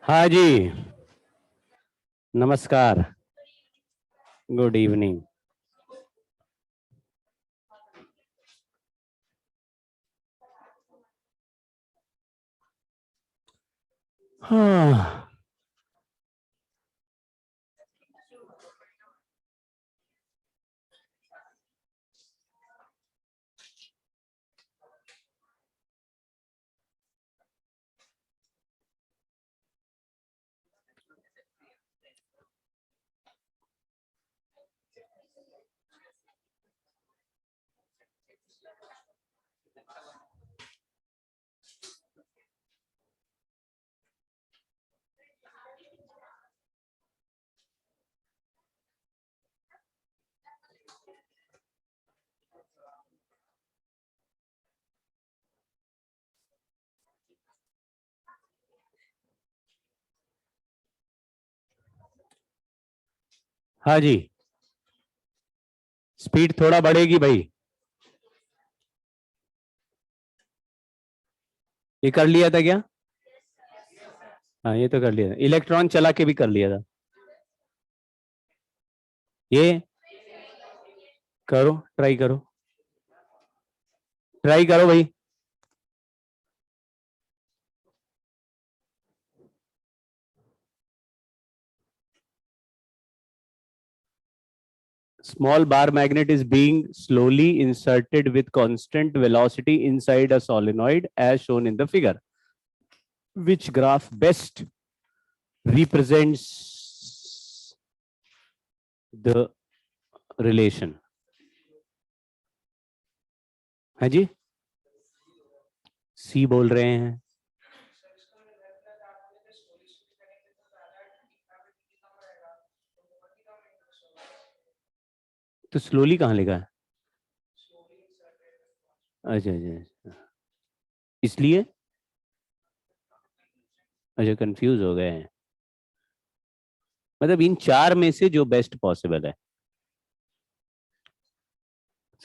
हाँ जी, नमस्कार। Good evening. हाँ हाँ जी, स्पीड थोड़ा बढ़ेगी भाई। ये कर लिया था क्या? हाँ, ये तो कर लिया था, इलेक्ट्रॉन चला के भी कर लिया था। ये करो, ट्राई करो, ट्राई करो भाई। Small bar magnet is being slowly inserted with constant velocity inside a solenoid as shown in the figure. Which graph best represents the relation? हाँ जी, सी बोल रहे हैं। तो स्लोली कहाँ लिखा है? अच्छा अच्छा, इसलिए अच्छा कंफ्यूज हो गए हैं। मतलब इन चार में से जो बेस्ट पॉसिबल है,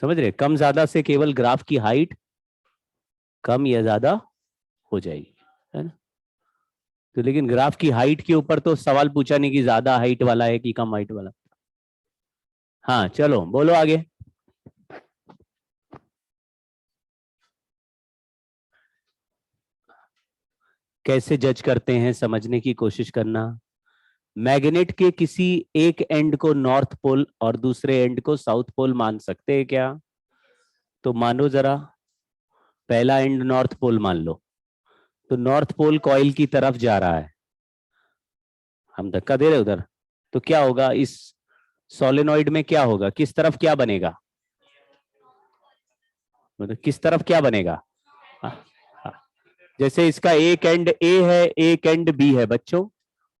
समझ रहे? कम ज्यादा से केवल ग्राफ की हाइट कम या ज्यादा हो जाएगी, है ना? तो लेकिन ग्राफ की हाइट के ऊपर तो सवाल पूछा नहीं कि ज्यादा हाइट वाला है कि कम हाइट वाला। हाँ चलो बोलो आगे। कैसे जज करते हैं समझने की कोशिश करना। मैग्नेट के किसी एक एंड को नॉर्थ पोल और दूसरे एंड को साउथ पोल मान सकते हैं क्या? तो मानो जरा, पहला एंड नॉर्थ पोल मान लो, तो नॉर्थ पोल कॉइल की तरफ जा रहा है, हम धक्का दे रहे उधर। तो क्या होगा इस सोलेनॉइड में? क्या होगा, किस तरफ क्या बनेगा? मतलब किस तरफ क्या बनेगा? हाँ, हाँ। जैसे इसका एक एंड ए है, एक एंड बी है बच्चों,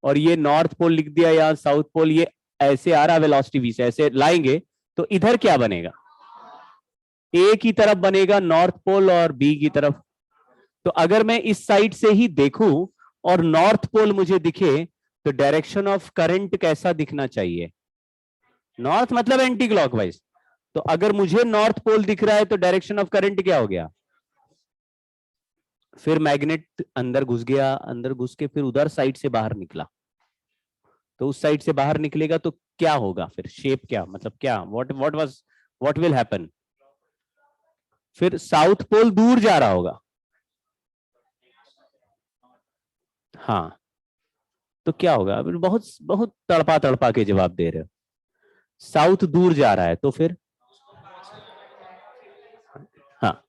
और ये नॉर्थ पोल लिख दिया या साउथ पोल, ये ऐसे आ रहा वेलोसिटी वी से, ऐसे लाएंगे तो इधर क्या बनेगा? ए की तरफ बनेगा नॉर्थ पोल और बी की तरफ। तो अगर मैं इस साइड से ही देखूं और नॉर्थ पोल मुझे दिखे, तो डायरेक्शन ऑफ करंट कैसा दिखना चाहिए? नॉर्थ मतलब एंटी क्लॉकवाइज। तो अगर मुझे नॉर्थ पोल दिख रहा है तो डायरेक्शन ऑफ करंट क्या हो गया? फिर मैग्नेट अंदर घुस गया, अंदर घुस के फिर उधर साइड से बाहर निकला, तो उस साइड से बाहर निकलेगा तो क्या होगा फिर? शेप क्या, मतलब क्या, what was, what will happen? फिर साउथ पोल दूर जा रहा होगा। हाँ, तो क्या होगा? अभी बहुत बहुत तड़पा तड़पा के जवाब दे रहे हो। साउथ दूर जा रहा है तो फिर, हाँ,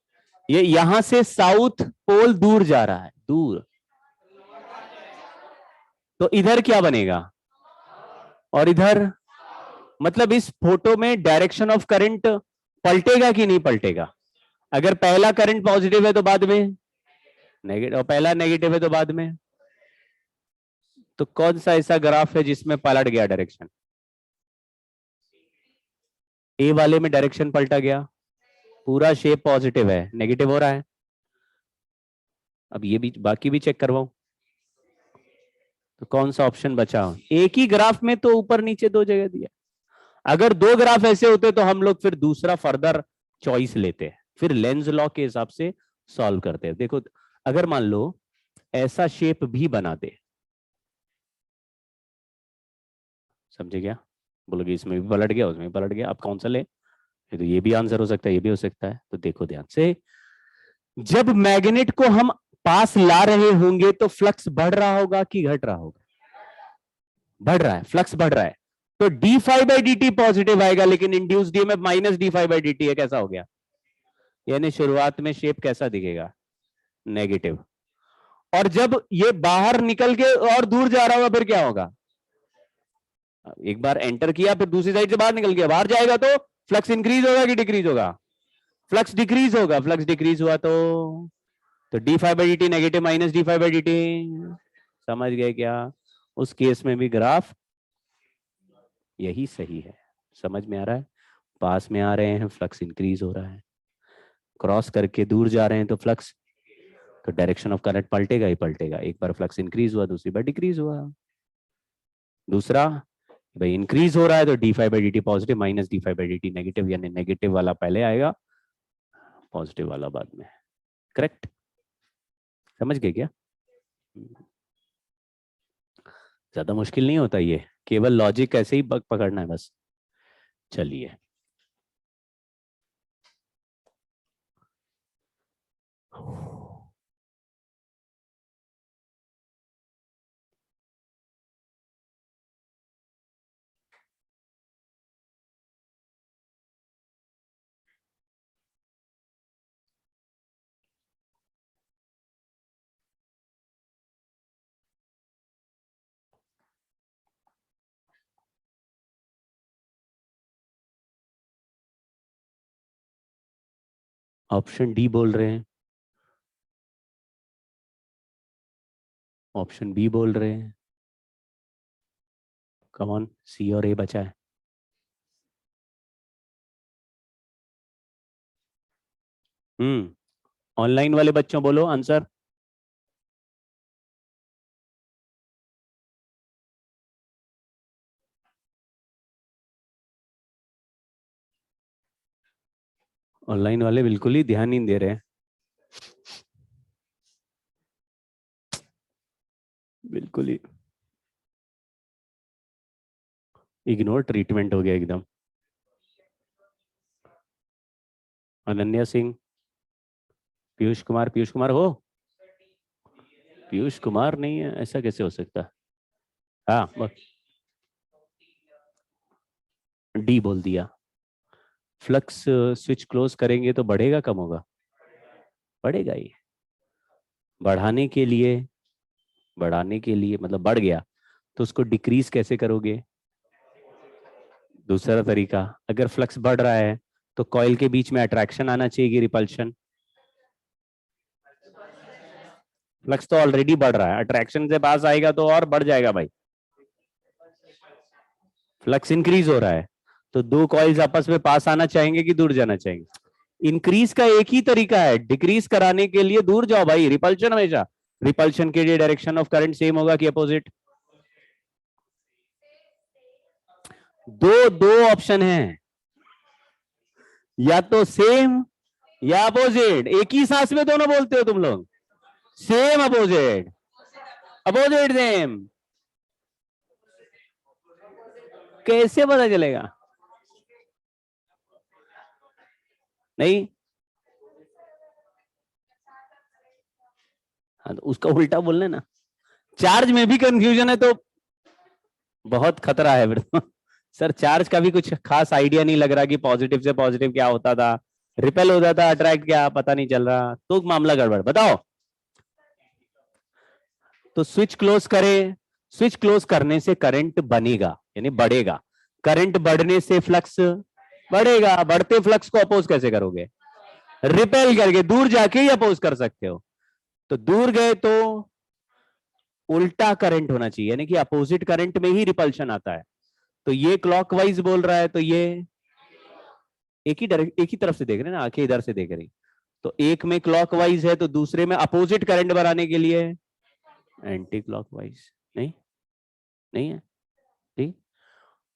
ये यहां से साउथ पोल दूर जा रहा है, दूर, तो इधर क्या बनेगा? और इधर, मतलब इस फोटो में डायरेक्शन ऑफ करंट पलटेगा कि नहीं पलटेगा? अगर पहला करंट पॉजिटिव है तो बाद में नेगेटिव, और पहला नेगेटिव है तो बाद में। तो कौन सा ऐसा ग्राफ है जिसमें पलट गया डायरेक्शन? ए वाले में डायरेक्शन पलटा गया, पूरा शेप पॉजिटिव है, नेगेटिव हो रहा है। अब ये भी बाकी भी चेक करवाऊं, तो कौन सा ऑप्शन बचा? एक ही ग्राफ में तो ऊपर नीचे दो जगह दिया। अगर दो ग्राफ ऐसे होते तो हम लोग फिर दूसरा फर्दर चॉइस लेते हैं, फिर लेंस लॉ के हिसाब से सॉल्व करते हैं। देखो, अगर मान लो ऐसा शेप भी बना दे, समझे क्या? बोलोगे इसमें भी पलट गया, उसमें भी पलट गया, अब कौन सा ले? तो ये भी आंसर हो सकता है, ये भी हो सकता है। तो देखो ध्यान से, जब मैग्नेट को हम पास ला रहे होंगे तो फ्लक्स बढ़ रहा होगा कि घट रहा होगा? बढ़ रहा है, फ्लक्स बढ़ रहा है, तो d five by D t positive आएगा, लेकिन induce DMF minus d five by D T है। कैसा हो गया? यानी शुरुआत में शेप कैसा दिखेगा? नेगेटिव। और जब ये बाहर निकल के और दूर जा रहा होगा फिर क्या होगा? एक बार एंटर किया, फिर दूसरी साइड से बाहर निकल गया, बाहर जाएगा तो फ्लक्स इंक्रीज होगा कि डिक्रीज होगा? फ्लक्स डिक्रीज होगा। फ्लक्स डिक्रीज हुआ तो d five by D T negative minus d five by D T. समझ गए क्या? उस केस में भी ग्राफ यही सही है। समझ में आ रहा है? पास में आ रहे हैं, फ्लक्स इंक्रीज हो रहा है, क्रॉस करके दूर जा रहे हैं तो फ्लक्स, तो डायरेक्शन ऑफ करंट पलटेगा ही पलटेगा। एक बार फ्लक्स इंक्रीज हुआ, दूसरी बार डिक्रीज हुआ। दूसरा भाई इंक्रीज हो रहा है तो d five by D t positive minus d five by D T negative, यानी नेगेटिव वाला पहले आएगा, पॉजिटिव वाला बाद में। करेक्ट? समझ गए क्या? ज्यादा मुश्किल नहीं होता ये, केवल लॉजिक ऐसे ही पकड़ना है बस। चलिए, ऑप्शन डी बोल रहे हैं, ऑप्शन बी बोल रहे हैं, कम ऑन, सी और ए बचा है। ऑनलाइन वाले बच्चों बोलो आंसर। ऑनलाइन वाले बिल्कुल ही ध्यान नहीं दे रहे हैं, बिल्कुल ही इग्नोर ट्रीटमेंट हो गया एकदम। अनन्या सिंह, पीयूष कुमार, पीयूष कुमार हो? पीयूष कुमार नहीं है, ऐसा कैसे हो सकता है? हाँ, डी बोल दिया। फ्लक्स स्विच क्लोज करेंगे तो बढ़ेगा कम होगा? बढ़ेगा ही। बढ़ाने के लिए मतलब बढ़ गया तो उसको डिक्रीज कैसे करोगे? दूसरा तरीका, अगर फ्लक्स बढ़ रहा है तो कॉइल के बीच में अट्रैक्शन आना चाहिए, रिपल्शन। फ्लक्स तो ऑलरेडी बढ़ रहा है, अट्रैक्शन से पास आएगा तो और बढ़ जाएगा भाई। फ्लक्स इंक्रीज हो रहा है तो दो कॉइल्स आपस में पास आना चाहेंगे कि दूर जाना चाहेंगे? इंक्रीज का एक ही तरीका है, डिक्रीज कराने के लिए दूर जाओ भाई। रिपल्शन हमेशा, रिपल्शन के लिए डायरेक्शन ऑफ करंट सेम होगा कि अपोजिट? दो दो ऑप्शन है, या तो सेम या अपोजिट। एक ही सांस में दोनों बोलते हो तुम लोग, सेम अपोजिट, अपोजिट सेम। कैसे पता चलेगा? नहीं, हाँ तो उसका उल्टा बोलने ना। चार्ज में भी कंफ्यूजन है तो बहुत खतरा है फिर तो। सर चार्ज का भी कुछ खास आइडिया नहीं लग रहा कि पॉजिटिव से पॉजिटिव क्या होता था, रिपेल होता था, अट्रैक्ट क्या पता नहीं चल रहा, तो मामला गड़बड़। बताओ, तो स्विच क्लोज करें, स्विच क्लोज करने से करंट बनेगा यानी बढ़ेगा, करंट बढ़ने से फ्लक्स बढ़ेगा, बढ़ते फ्लक्स को अपोज कैसे करोगे? रिपेल करके, दूर जाके ही अपोज कर सकते हो। तो दूर गए तो उल्टा करंट होना चाहिए, यानी कि अपोजिट करंट में ही रिपल्शन आता है। तो ये क्लॉकवाइज बोल रहा है तो ये एक ही तरफ से देख रहे हैं ना, आंखें इधर से देख रही, तो एक में क्लॉकवाइज है तो दूसरे में अपोजिट करंट बनाने के लिए एंटी क्लॉकवाइज। नहीं, नहीं है, ठीक।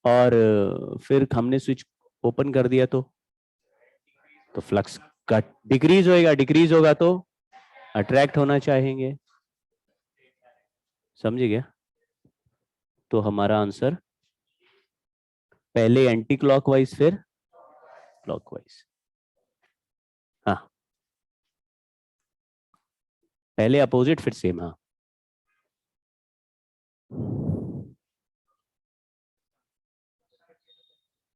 और फिर हमने स्विच ओपन कर दिया तो फ्लक्स का डिक्रीज होएगा, डिक्रीज होगा तो अट्रैक्ट होना चाहेंगे। समझे क्या? तो हमारा आंसर पहले एंटी क्लॉकवाइज फिर क्लॉकवाइज। हाँ, पहले अपोजिट फिर सेम। हाँ,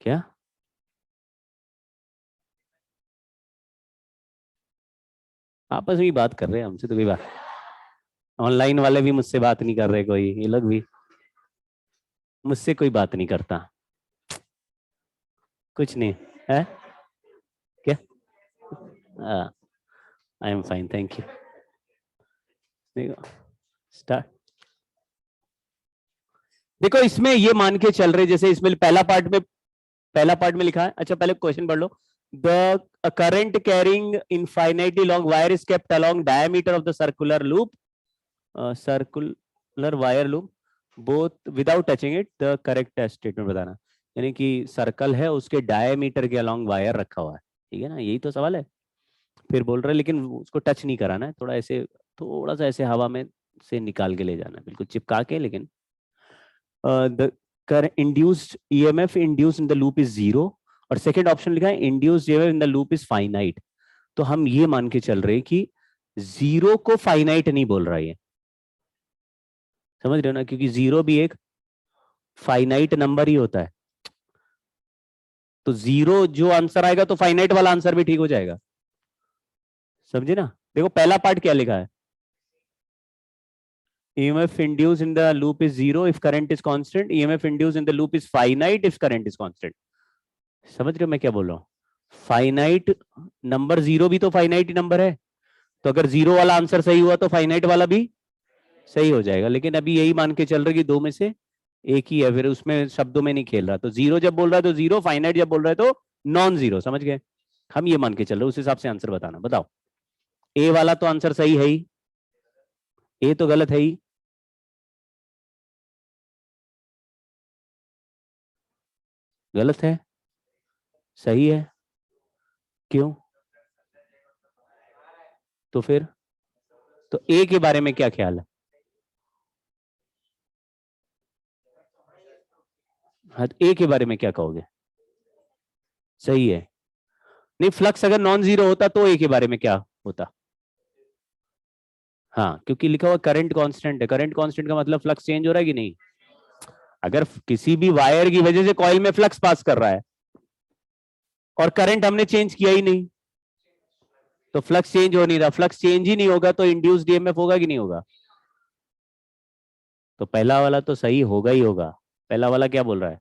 क्या आपस में ही बात कर रहे हैं, हमसे तो कोई बात। ऑनलाइन वाले भी मुझसे बात नहीं कर रहे, कोई ये लोग भी मुझसे कोई बात नहीं करता। कुछ नहीं है क्या। I am fine, thank you. देखो स्टार्ट। देखो इसमें ये मान के चल रहे, जैसे इसमें पहला पार्ट में लिखा है। अच्छा पहले क्वेश्चन पढ़ लो। The current carrying infinitely long wire is kept along diameter of the circular loop, circular wire loop both without touching it, the correct statement बताना। यानी कि सर्कल है, उसके डायमीटर के अलोंग वायर रखा हुआ है, ठीक है ना, यही तो सवाल है। फिर बोल रहे लेकिन उसको टच नहीं कराना है, थोड़ा सा ऐसे हवा में से निकाल के ले जाना है, बिल्कुल चिपका के। लेकिन the induced EMF induced in the loop is zero, और सेकेंड ऑप्शन लिखा है induced EMF in the loop is finite। तो हम ये मान के चल रहे कि जीरो को फाइनाइट नहीं बोल रहा है, समझ रहे हो ना, क्योंकि जीरो भी एक फाइनाइट नंबर ही होता है। तो जीरो जो आंसर आएगा तो फाइनाइट वाला आंसर भी ठीक हो जाएगा, समझे ना। देखो पहला पार्ट क्या लिखा है, EMF induced in the loop is zero if current is constant, EMF induced in the loop is finite if current is constant। समझ रहे हो मैं क्या बोल रहा हूँ। फाइनाइट नंबर जीरो भी तो फाइनाइट नंबर है, तो अगर जीरो वाला आंसर सही हुआ तो फाइनाइट वाला भी सही हो जाएगा। लेकिन अभी यही मान के चल रहे कि दो में से एक ही है, फिर उसमें शब्दों में नहीं खेल रहा। तो जीरो जब बोल रहा है तो जीरो, फाइनाइट जब बोल रहा है तो नॉन जीरो, समझ गए। हम ये मान के चल रहे उस हिसाब से आंसर बताना। बताओ, ए वाला तो आंसर सही है ही, ए तो गलत है ही। गलत है, सही है, क्यों। तो फिर तो ए के बारे में क्या ख्याल है। हाँ, ए के बारे में क्या कहोगे। सही है। नहीं, फ्लक्स अगर नॉन जीरो होता तो ए के बारे में क्या होता। हाँ, क्योंकि लिखा हुआ करंट कांस्टेंट है, करंट कांस्टेंट का मतलब फ्लक्स चेंज हो रहा है कि नहीं। अगर किसी भी वायर की वजह से कॉइल में फ्लक्स पास कर रहा है और करंट हमने चेंज किया ही नहीं, तो फ्लक्स चेंज हो नहीं रहा। फ्लक्स चेंज ही नहीं होगा तो इंड्यूस्ड ईएमएफ होगा कि नहीं होगा। तो पहला वाला तो सही होगा ही होगा। पहला वाला क्या बोल रहा है,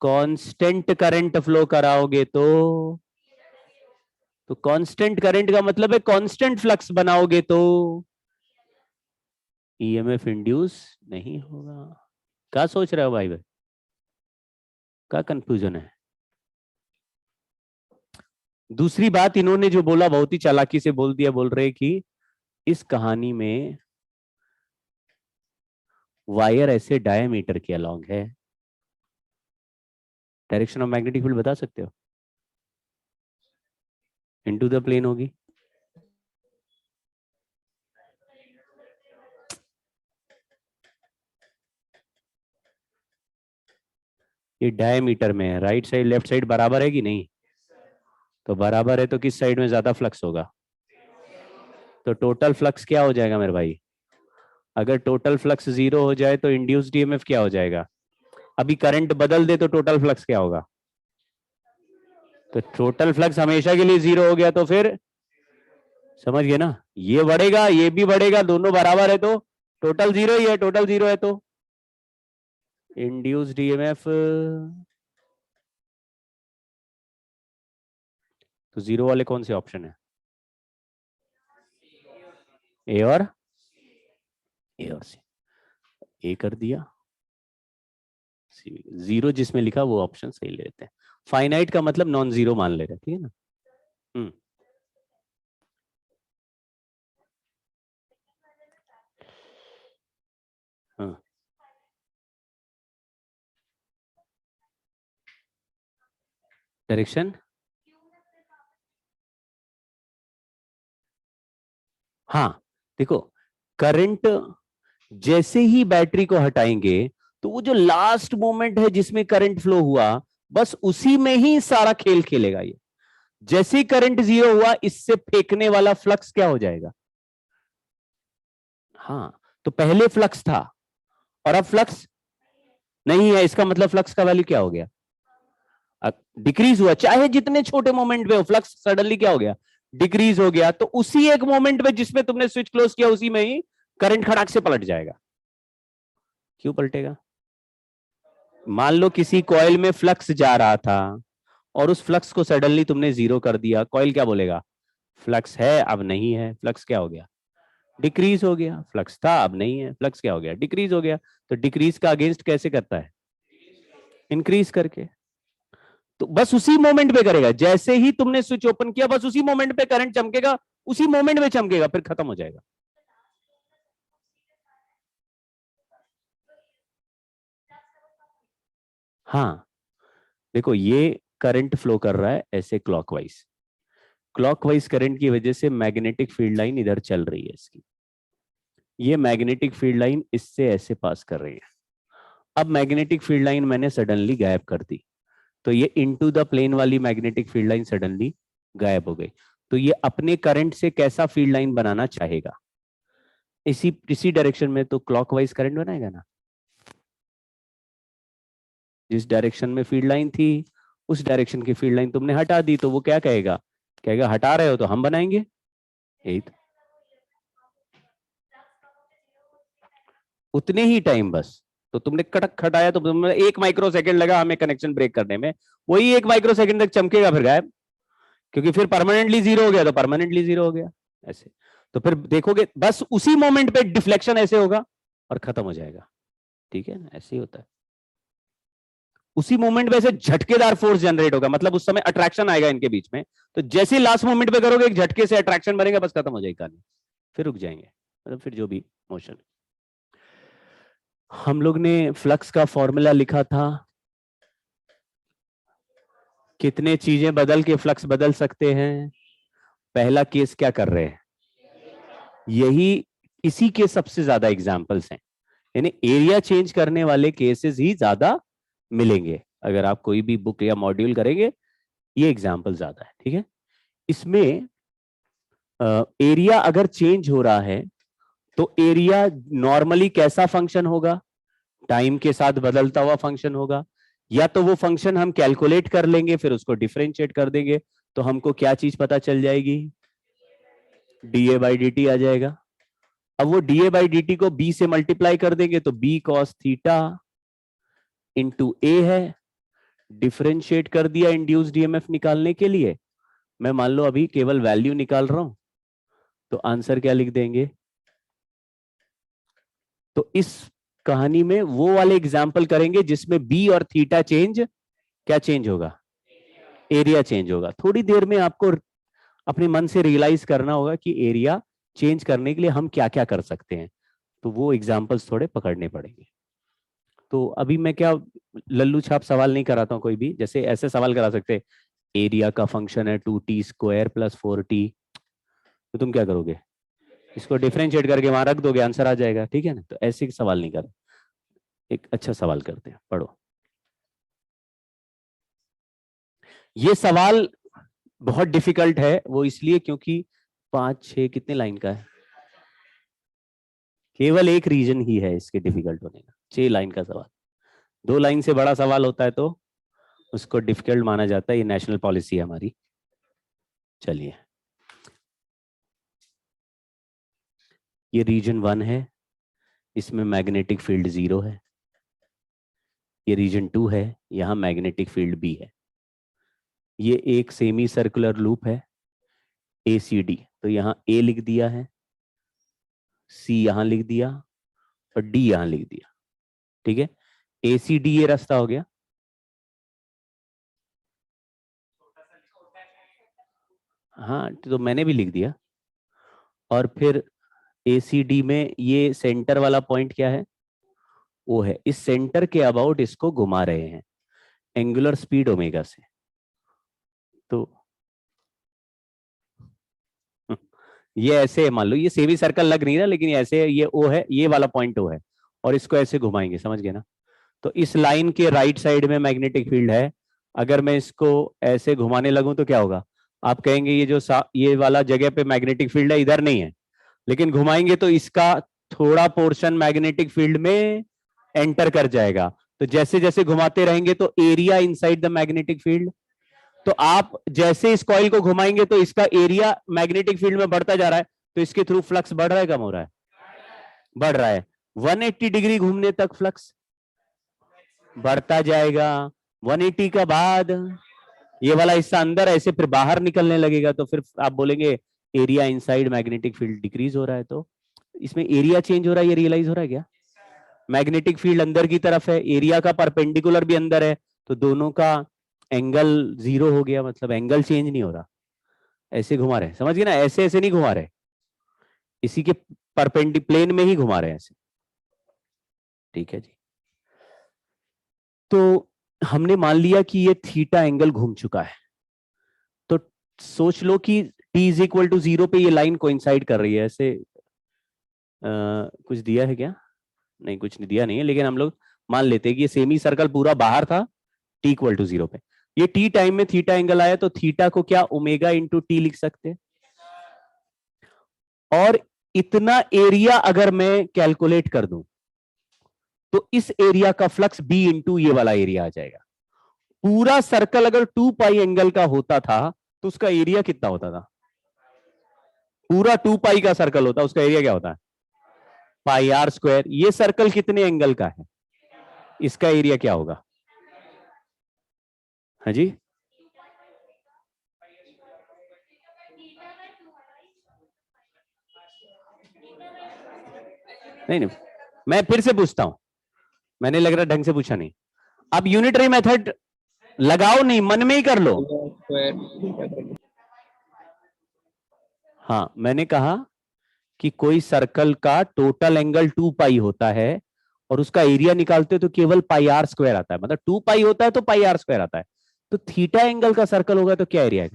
कांस्टेंट करंट फ्लो कराओगे तो कांस्टेंट करंट का मतलब है कांस्टेंट फ्लक्स बनाओगे तो ईएमएफ इंड्यूस नहीं होगा। क्या सोच रहे हो भाई भाई, क्या कंफ्यूजन है। दूसरी बात इन्होंने जो बोला बहुत ही चालाकी से बोल दिया, बोल रहे कि इस कहानी में वायर ऐसे डायमीटर के अलोंग है। डायरेक्शन ऑफ मैग्नेटिक फील्ड बता सकते हो, इनटू द प्लेन होगी। ये डायमीटर में है, राइट साइड लेफ्ट साइड बराबर है कि नहीं। तो बराबर है तो किस साइड में ज्यादा फ्लक्स होगा। तो टोटल फ्लक्स क्या हो जाएगा मेरे भाई। अगर टोटल फ्लक्स जीरो हो जाए तो इंड्यूस्ड ईएमएफ क्या हो जाएगा। अभी करंट बदल दे तो टोटल फ्लक्स क्या होगा। तो टोटल फ्लक्स हमेशा के लिए जीरो हो गया तो फिर समझ गए ना, ये बढ़ेगा ये भी बढ़ेगा, दोनों बराबर है तो टोटल जीरो ही है, टोटल जीरो है तो इंड्यूस्ड ईएमएफ। तो जीरो वाले कौन से ऑप्शन है, ए और सी। ए कर दिया, जीरो जिसमें लिखा वो ऑप्शन सही ले लेते हैं। फाइनाइट का मतलब नॉन जीरो मान ले रहे, ठीक है ना। हम्म, हाँ, डायरेक्शन। हाँ, देखो करंट जैसे ही बैटरी को हटाएंगे तो वो जो लास्ट मोमेंट है जिसमें करंट फ्लो हुआ, बस उसी में ही सारा खेल खेलेगा ये। जैसे ही करंट जीरो हुआ, इससे फेंकने वाला फ्लक्स क्या हो जाएगा? हाँ, तो पहले फ्लक्स था और अब फ्लक्स नहीं है, इसका मतलब फ्लक्स का वैल्यू क्या हो गया? डिक्रीज हुआ। चाहे जितने छोटे मोमेंट पे हो, फ्लक्स सडनली क्या हो गया? डिक्रीज हो गया। तो उसी एक मोमेंट पे जिसमें तुमने स्विच क्लोज किया, उसी में ही करंट खड़ाक से पलट जाएगा। क्यों पलटेगा? मान लो किसी कॉइल में फ्लक्स जा रहा था और उस फ्लक्स को सडनली तुमने जीरो कर दिया, कॉइल क्या बोलेगा? फ्लक्स है, अब नहीं है। फ्लक्स क्या हो गया? डिक्रीज हो गया। फ्लक्स था, अब नहीं है। फ्लक्स क्या हो गया? डिक्रीज हो गया। तो डिक्रीज का अगेंस्ट कैसे करता है? इंक्रीज करके। तो बस उसी मोमेंट पे करेगा। जैसे ही तुमने स्विच ओपन किया, बस उसी मोमेंट पे करंट चमकेगा, उसी मोमेंट में चमकेगा, फिर खत्म हो जाएगा। हाँ, देखो ये करंट फ्लो कर रहा है ऐसे क्लॉकवाइज। क्लॉकवाइज करंट की वजह से मैग्नेटिक फील्ड लाइन इधर चल रही है इसकी। ये मैग्नेटिक फील्ड लाइन इससे ऐसे पास कर रही है। अब मैग्नेटिक फील्ड लाइन मैंने सडनली गायब कर दी, तो ये इनटू द प्लेन वाली मैग्नेटिक फील्ड लाइन सडनली गायब हो गई। तो ये अपने करंट से कैसा फील्ड लाइन बनाना चाहेगा? इसी इसी डायरेक्शन में तो क्लॉकवाइज करंट बनाएगा ना। जिस डायरेक्शन में फील्ड लाइन थी, उस डायरेक्शन की फील्ड लाइन तुमने हटा दी, तो वो क्या कहेगा? कहेगा हटा रहे हो तो हम बनाएंगे। यही तो। उतने ही टाइम बस। तो तुमने कटक खटाया तो तुमने 1 माइक्रो सेकंड लगा हमें कनेक्शन ब्रेक करने में, वही 1 माइक्रो सेकंड तक चमकेगा, फिर गायब। क्योंकि फिर परमानेंटली जीरो हो गया, तो परमानेंटली जीरो हो गया। ऐसे। तो फिर देखोगे बस उसी मोमेंट पे डिफ्लेक्शन ऐसे होगा और खत्म हो जाएगा। ठीक है ना, ऐसे ही होता है। उसी मोमेंट पे ऐसे झटकेदार फोर्स जनरेट होगा, मतलब उस समय अट्रैक्शन आएगा इनके बीच में। तो जैसे लास्ट मोमेंट पे करोगे, एक झटके से अट्रैक्शन बनेगा, बस खत्म हो जाएगी कहानी। फिर रुक जाएंगे, मतलब फिर जो भी मोशन। हम लोग ने फ्लक्स का फॉर्मूला लिखा था। कितने चीजें बदल के फ्लक्स बदल सकते हैं? पहला केस क्या कर रहे हैं? यही, इसी के सबसे ज्यादा एग्जाम्पल्स हैं। यानी एरिया चेंज करने वाले केसेस ही ज्यादा मिलेंगे। अगर आप कोई भी बुक या मॉड्यूल करेंगे, ये एग्जाम्पल ज्यादा है। ठीक है। इसमें एरिया अगर चेंज हो रहा है, तो एरिया नॉर्मली कैसा फंक्शन होगा? टाइम के साथ बदलता हुआ फंक्शन होगा। या तो वो फंक्शन हम कैलकुलेट कर लेंगे, फिर उसको डिफरेंशिएट कर देंगे, तो हमको क्या चीज पता चल जाएगी? डीए बाई डी टी आ जाएगा। अब वो डीए बाई डी टी को बी से मल्टीप्लाई कर देंगे, तो बी कॉस थीटा इंटू ए है। डिफरेंशिएट कर दिया इंड्यूस्ड ईएमएफ निकालने के लिए। मैं मान लो अभी केवल वैल्यू निकाल रहा हूं, तो आंसर क्या लिख देंगे? तो इस कहानी में वो वाले एग्जाम्पल करेंगे जिसमें बी और थीटा चेंज, क्या चेंज होगा? एरिया चेंज होगा। थोड़ी देर में आपको अपने मन से रियलाइज करना होगा कि एरिया चेंज करने के लिए हम क्या क्या कर सकते हैं। तो वो एग्जाम्पल्स थोड़े पकड़ने पड़ेंगे। तो अभी मैं क्या लल्लू छाप सवाल नहीं कराता हूं कोई भी। जैसे ऐसे सवाल करा सकते, एरिया का फंक्शन है 2t² + 4t, तो तुम क्या करोगे? इसको डिफरेंशिएट करके वहां रख दोगे, आंसर आ जाएगा। ठीक है ना। तो ऐसे सवाल नहीं कर, एक अच्छा सवाल करते हैं, पढ़ो। ये सवाल बहुत डिफिकल्ट है, वो इसलिए क्योंकि 5 6 कितने लाइन का है? केवल एक रीजन ही है इसके डिफिकल्ट होने का। 6 लाइन का सवाल। 2 लाइन से बड़ा सवाल होता है तो उसको डिफिकल्ट माना जाता है। ये नेशनल पॉलिसी है हमारी। चलिए, ये रीजन 1 है, इसमें मैग्नेटिक फील्ड 0 है। ये रीजन 2 है, यहाँ मैग्नेटिक फील्ड B है। ये एक सेमी सर्कुलर लूप है ACD, तो यहाँ A लिख दिया है, C यहाँ लिख दिया और D यहाँ लिख दिया। ठीक है। ACD ये रास्ता हो गया। हाँ, तो मैंने भी लिख दिया। और फिर ACD में ये सेंटर वाला पॉइंट क्या है? वो है इस सेंटर के अबाउट इसको घुमा रहे हैं एंगुलर स्पीड ओमेगा से। तो ये ऐसे मान लो, ये सेमी सर्कल लग नहीं रहा, लेकिन ये ऐसे, ये ओ है, ये वाला पॉइंट ओ है, और इसको ऐसे घुमाएंगे, समझ गए ना। तो इस लाइन के राइट साइड में मैग्नेटिक फील्ड है। अगर मैं इसको ऐसे घुमाने लगूं तो क्या होगा? आप कहेंगे ये जो ये वाला जगह पे मैग्नेटिक फील्ड है इधर नहीं है, लेकिन घुमाएंगे तो इसका थोड़ा पोर्शन मैग्नेटिक फील्ड में एंटर कर जाएगा। तो जैसे जैसे घुमाते रहेंगे तो area inside the magnetic field, तो आप जैसे इस कॉइल को घुमाएंगे तो इसका एरिया मैग्नेटिक फील्ड में बढ़ता जा रहा है, तो इसके थ्रू फ्लक्स बढ़ रहा है कम हो रहा है? बढ़ रहा है। 180 डिग्री घूमने तक फ्लक्स बढ़ता जाएगा। 180 का बाद ये वाला हिस्सा अंदर ऐसे फिर बाहर निकलने लगेगा, तो फिर आप बोलेंगे area inside magnetic field decrease हो रहा है। तो इसमें एरिया चेंज हो रहा है, ये रियलाइज हो रहा है क्या? मैग्नेटिक फील्ड अंदर की तरफ है, एरिया का परपेंडिकुलर भी अंदर है, तो दोनों का एंगल 0 हो गया, मतलब एंगल चेंज नहीं हो रहा। ऐसे घुमा रहे, समझ गए ना? ऐसे ऐसे नहीं घुमा रहे, इसी के परपेंडिकुलर प्लेन में ही घुमा रहे हैं ऐसे। ठीक है जी। तो हमने मान लिया कि ये थीटा एंगल घूम चुका है, तो सोच लो कि t इज इक्वल टू 0 पे ये लाइन कोइंसाइड कर रही है ऐसे। कुछ दिया है क्या? नहीं, कुछ नहीं दिया नहीं है, लेकिन हम लोग मान लेते हैं कि ये सेमी सर्कल पूरा बाहर था t इक्वल टू 0 पे। ये t टाइम में थीटा एंगल आया, तो थीटा को क्या ओमेगा इंटू टी लिख सकते हैं। और इतना एरिया अगर मैं कैलकुलेट कर दूं तो इस एरिया का फ्लक्स b इंटू ये वाला एरिया आ जाएगा। पूरा सर्कल अगर 2 पाई एंगल का होता था तो उसका एरिया कितना होता था? पूरा 2 पाई का सर्कल होता, उसका एरिया क्या होता है? पाई आर स्क्वायर। ये सर्कल कितने एंगल का है? इसका एरिया क्या होगा? हाँ जी, नहीं नहीं, मैं फिर से पूछता हूं, मैंने लग रहा ढंग से पूछा नहीं। अब यूनिटरी मेथड लगाओ नहीं, मन में ही कर लो। हाँ, मैंने कहा कि कोई सर्कल का टोटल एंगल 2 पाई होता है और उसका एरिया निकालते हो तो केवल पाई आर स्क्वायर आता है, मतलब 2 पाई होता है तो पाई आर स्क्वायर आता है। तो थीटा एंगल का सर्कल होगा तो क्या एरिया है?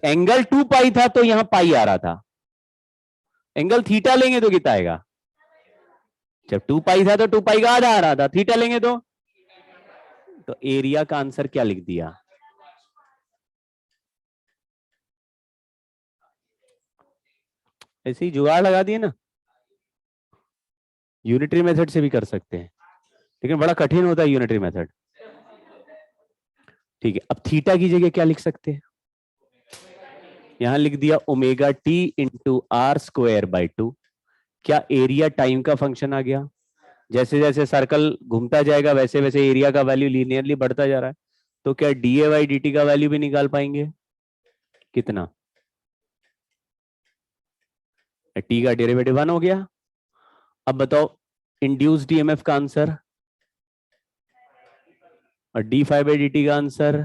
एंगल 2 पाई था तो यहां पाई आ रहा था, एंगल थीटा लेंगे तो कितना आएगा? जब 2 पाई था तो 2 पाई का आधा आ रहा था, थीटा लेंगे तो एरिया का आंसर क्या लिख दिया? ऐसे ही जुगाड़ लगा दिए ना। यूनिटरी मेथड से भी कर सकते हैं, लेकिन बड़ा कठिन होता है यूनिटरी मेथड। ठीक है, अब थीटा की जगह क्या लिख सकते हैं? यहां लिख दिया omega t into r square by 2। क्या एरिया टाइम का फंक्शन आ गया? जैसे जैसे सर्कल घूमता जाएगा वैसे वैसे एरिया का वैल्यू लीनियरली बढ़ता जा रहा है, तो क्या D A by D T का वैल्यू भी निकाल पाएंगे? कितना? टी का डेरिवेटिव 1 हो गया। अब बताओ इंड्यूस्ड ईएमएफ का आंसर और D five by D T का आंसर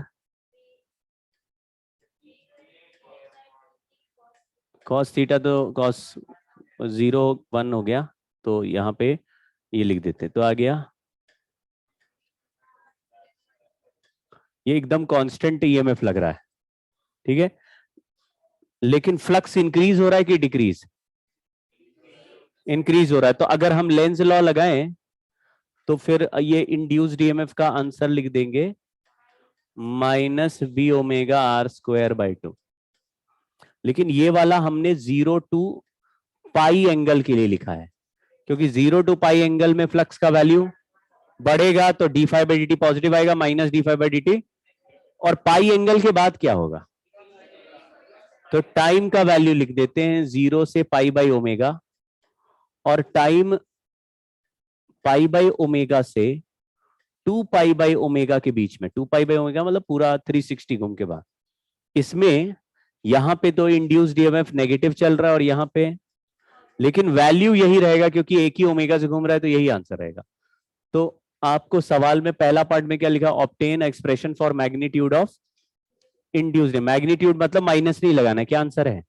कॉस थीटा, तो कॉस 0 1 हो गया, तो यहाँ पे ये लिख देते तो आ गया। ये एकदम कांस्टेंट ईएमएफ लग रहा है, ठीक है, लेकिन फ्लक्स इंक्रीज हो रहा है कि डिक्रीज? इंक्रीज हो रहा है। तो अगर हम लेंज लॉ लगाएं तो फिर ये इंड्यूस्ड ईएमएफ का आंसर लिख देंगे minus B omega r square by 2। लेकिन ये वाला हमने 0 टू पाई एंगल के लिए लिखा है, क्योंकि 0 टू पाई एंगल में फ्लक्स का वैल्यू बढ़ेगा तो d five by D t positive आएगा, minus d five by D t. और पाई एंगल के बाद क्या होगा? तो टाइम का वैल्यू लिख देते हैं 0 से पाई बाई ओमेगा, और टाइम पाई बाई ओमेगा से 2 पाई बाई ओमेगा के बीच में। 2 पाई बाई ओमेगा मतलब पूरा 360 घूम के बाद। इसमें यहां पे तो इंड्यूस्ड ईएमएफ नेगेटिव चल रहा है और यहां पे, लेकिन वैल्यू यही रहेगा क्योंकि एक ही ओमेगा से घूम रहा है, तो यही आंसर रहेगा। तो आपको सवाल में पहला पार्ट में क्या लिखा? Obtain expression for magnitude of induced. Magnitude मतलब माइनस नहीं लगाना है। क्या आंसर है?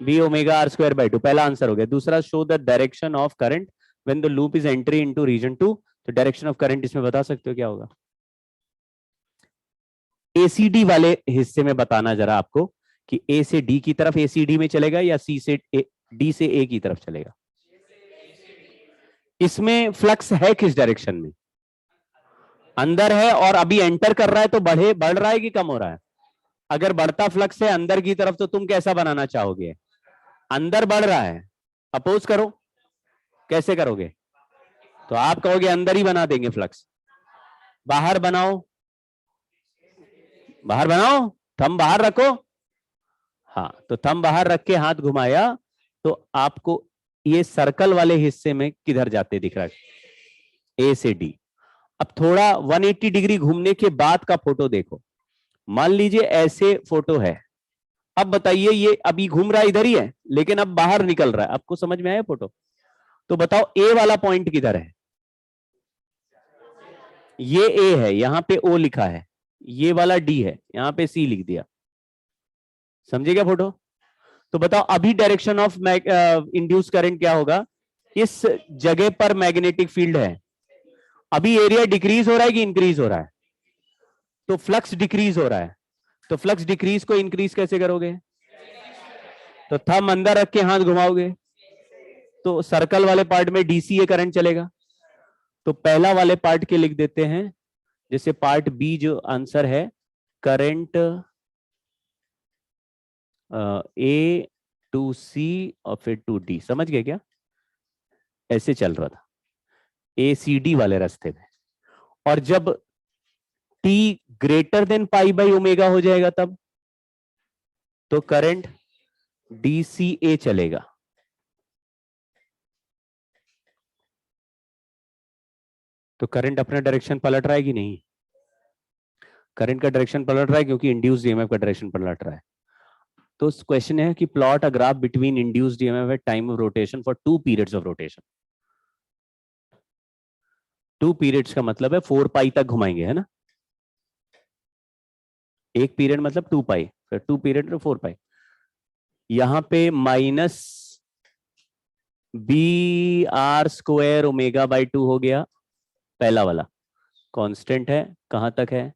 B omega r square by 2, पहला आंसर हो गया। दूसरा, show the direction of current when the loop is entry into region 2। तो डायरेक्शन ऑफ करंट इसमें बता सकते हो क्या होगा? एसीडी वाले हिस्से में बताना जरा आपको कि ए से डी की तरफ एसीडी में चलेगा या सी से डी से ए की तरफ चलेगा। इसमें फ्लक्स है किस डायरेक्शन में? अंदर है, और अभी एंटर कर रहा है तो बढ़ रहा है कि कम हो रहा है? अगर बढ़ता फ्लक्स है अंदर की तरफ तो तुम कैसा बनाना चाहोगे? अंदर बढ़ रहा है, अपोज करो, कैसे करोगे? तो आप कहोगे अंदर ही बना देंगे फ्लक्स। बाहर बनाओ, बाहर बनाओ, थंब बाहर रखो। हाँ, तो थंब बाहर रख के हाथ घुमाया तो आपको ये सर्कल वाले हिस्से में किधर जाते दिख रहा है? ए से डी। अब थोड़ा 180 डिग्री घूमने के बाद का फोटो देखो। मान लीजिए ऐसे फोटो है। अब बताइए, ये अभी घूम रहा इधर ही है लेकिन अब बाहर निकल रहा है। आपको समझ में आया फोटो? तो बताओ ए वाला पॉइंट किधर है? ये ए है, यहां पे ओ लिखा है, ये वाला डी है, यहां पे सी लिख दिया। समझे क्या फोटो? तो बताओ अभी डायरेक्शन ऑफ इंड्यूस करंट क्या होगा? इस जगह पर मैग्नेटिक फील्ड है, अभी एरिया डिक्रीज हो रहा है कि इंक्रीज हो रहा है? तो फ्लक्स डिक्रीज हो रहा है। तो फ्लक्स डिक्रीज को इंक्रीज कैसे करोगे? तो थंब अंदर रख के हाथ घुमाओगे तो सर्कल वाले पार्ट में डीसी करंट चलेगा। तो पहला वाले पार्ट के लिख देते हैं, जैसे पार्ट बी जो आंसर है, करंट ए टू सी और फिर टू डी। समझ गए क्या? ऐसे चल रहा था ए सी डी वाले रास्ते में, और जब T greater than pi by omega हो जाएगा तब तो करंट डी सी ए चलेगा। तो करंट अपना डायरेक्शन पलट रहा है कि नहीं? करंट का डायरेक्शन पलट रहा है क्योंकि इंड्यूस्ड ईएमएफ का डायरेक्शन पलट रहा है। तो क्वेश्चन है कि plot a graph between induced EMF at time of rotation for 2 periods of rotation. 2 periods का मतलब है 4 पाई तक घुमाएंगे, है ना? एक पीरियड मतलब 2 पाई, फिर 2 पीरियड में 4 पाई। यहां पे minus B r square omega by 2 हो गया, पहला वाला कांस्टेंट है, कहां तक है?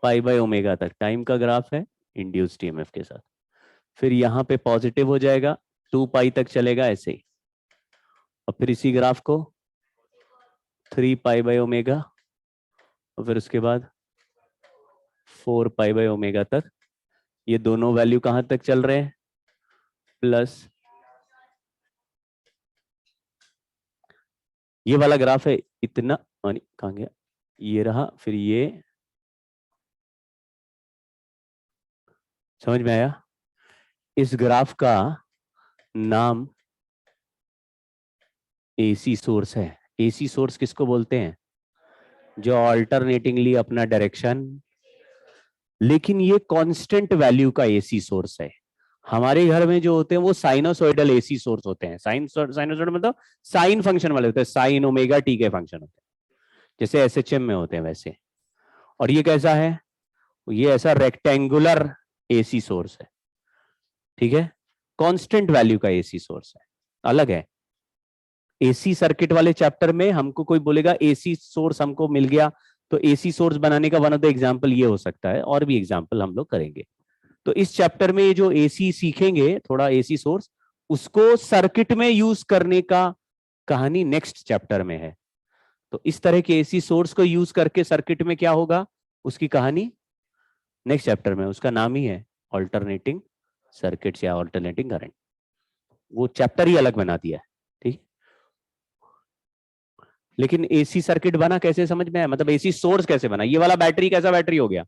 पाई बाई ओमेगा तक। टाइम का ग्राफ है इंड्यूस्ड ईएमएफ के साथ। फिर यहां पे पॉजिटिव हो जाएगा, 2 पाई तक चलेगा ऐसे ही, और फिर इसी ग्राफ को 3 पाई बाई ओमेगा, और फिर उसके बाद 4 पाई बाई ओमेगा तक। ये दोनों वैल्यू कहां तक चल रहे हैं? प्लस ये वाला ग्राफ है इतना, कहां गया? ये रहा, फिर ये। समझ में आया? इस ग्राफ का नाम एसी सोर्स है। एसी सोर्स किसको बोलते हैं? जो ऑल्टरनेटिंगली अपना डायरेक्शन, लेकिन ये कांस्टेंट वैल्यू का एसी सोर्स है। हमारे घर में जो होते हैं वो साइनोसॉइडल एसी सोर्स होते हैं। साइनोसॉइडल मतलब साइन फंक्शन वाले होते हैं, साइन ओमेगा टी के फंक्शन होते हैं, जैसे एसएचएम में होते हैं वैसे। और ये कैसा है? ये ऐसा रेक्टेंगुलर एसी सोर्स है, ठीक है? कांस्टेंट वैल्यू का एसी सोर्स है, अलग है। एसी सर्किट वाले चैप्टर में हमको कोई बोलेगा एसी सोर्स हमको मिल गया, तो एसी सोर्स बनाने का वन ऑफ द एग्जांपल ये हो सकता है, और भी एग्जांपल हम लोग करेंगे। तो इस चैप्टर में ये जो एसी सीखेंगे थोड़ा एसी सोर्स, उसको सर्किट में यूज करने का कहानी नेक्स्ट चैप्टर में है। तो इस तरह के एसी सोर्स को यूज करके सर्किट में क्या होगा उसकी कहानी नेक्स्ट चैप्टर में। उसका नाम ही है ऑल्टरनेटिंग सर्किट्स या ऑल्टरनेटिंग करंट। वो चैप्टर ही अलग बना दिया है, ठीक। लेकिन एसी सर्किट बना कैसे समझ में आया? मतलब एसी सोर्स कैसे बना? ये वाला बैटरी कैसा बैटरी हो गया?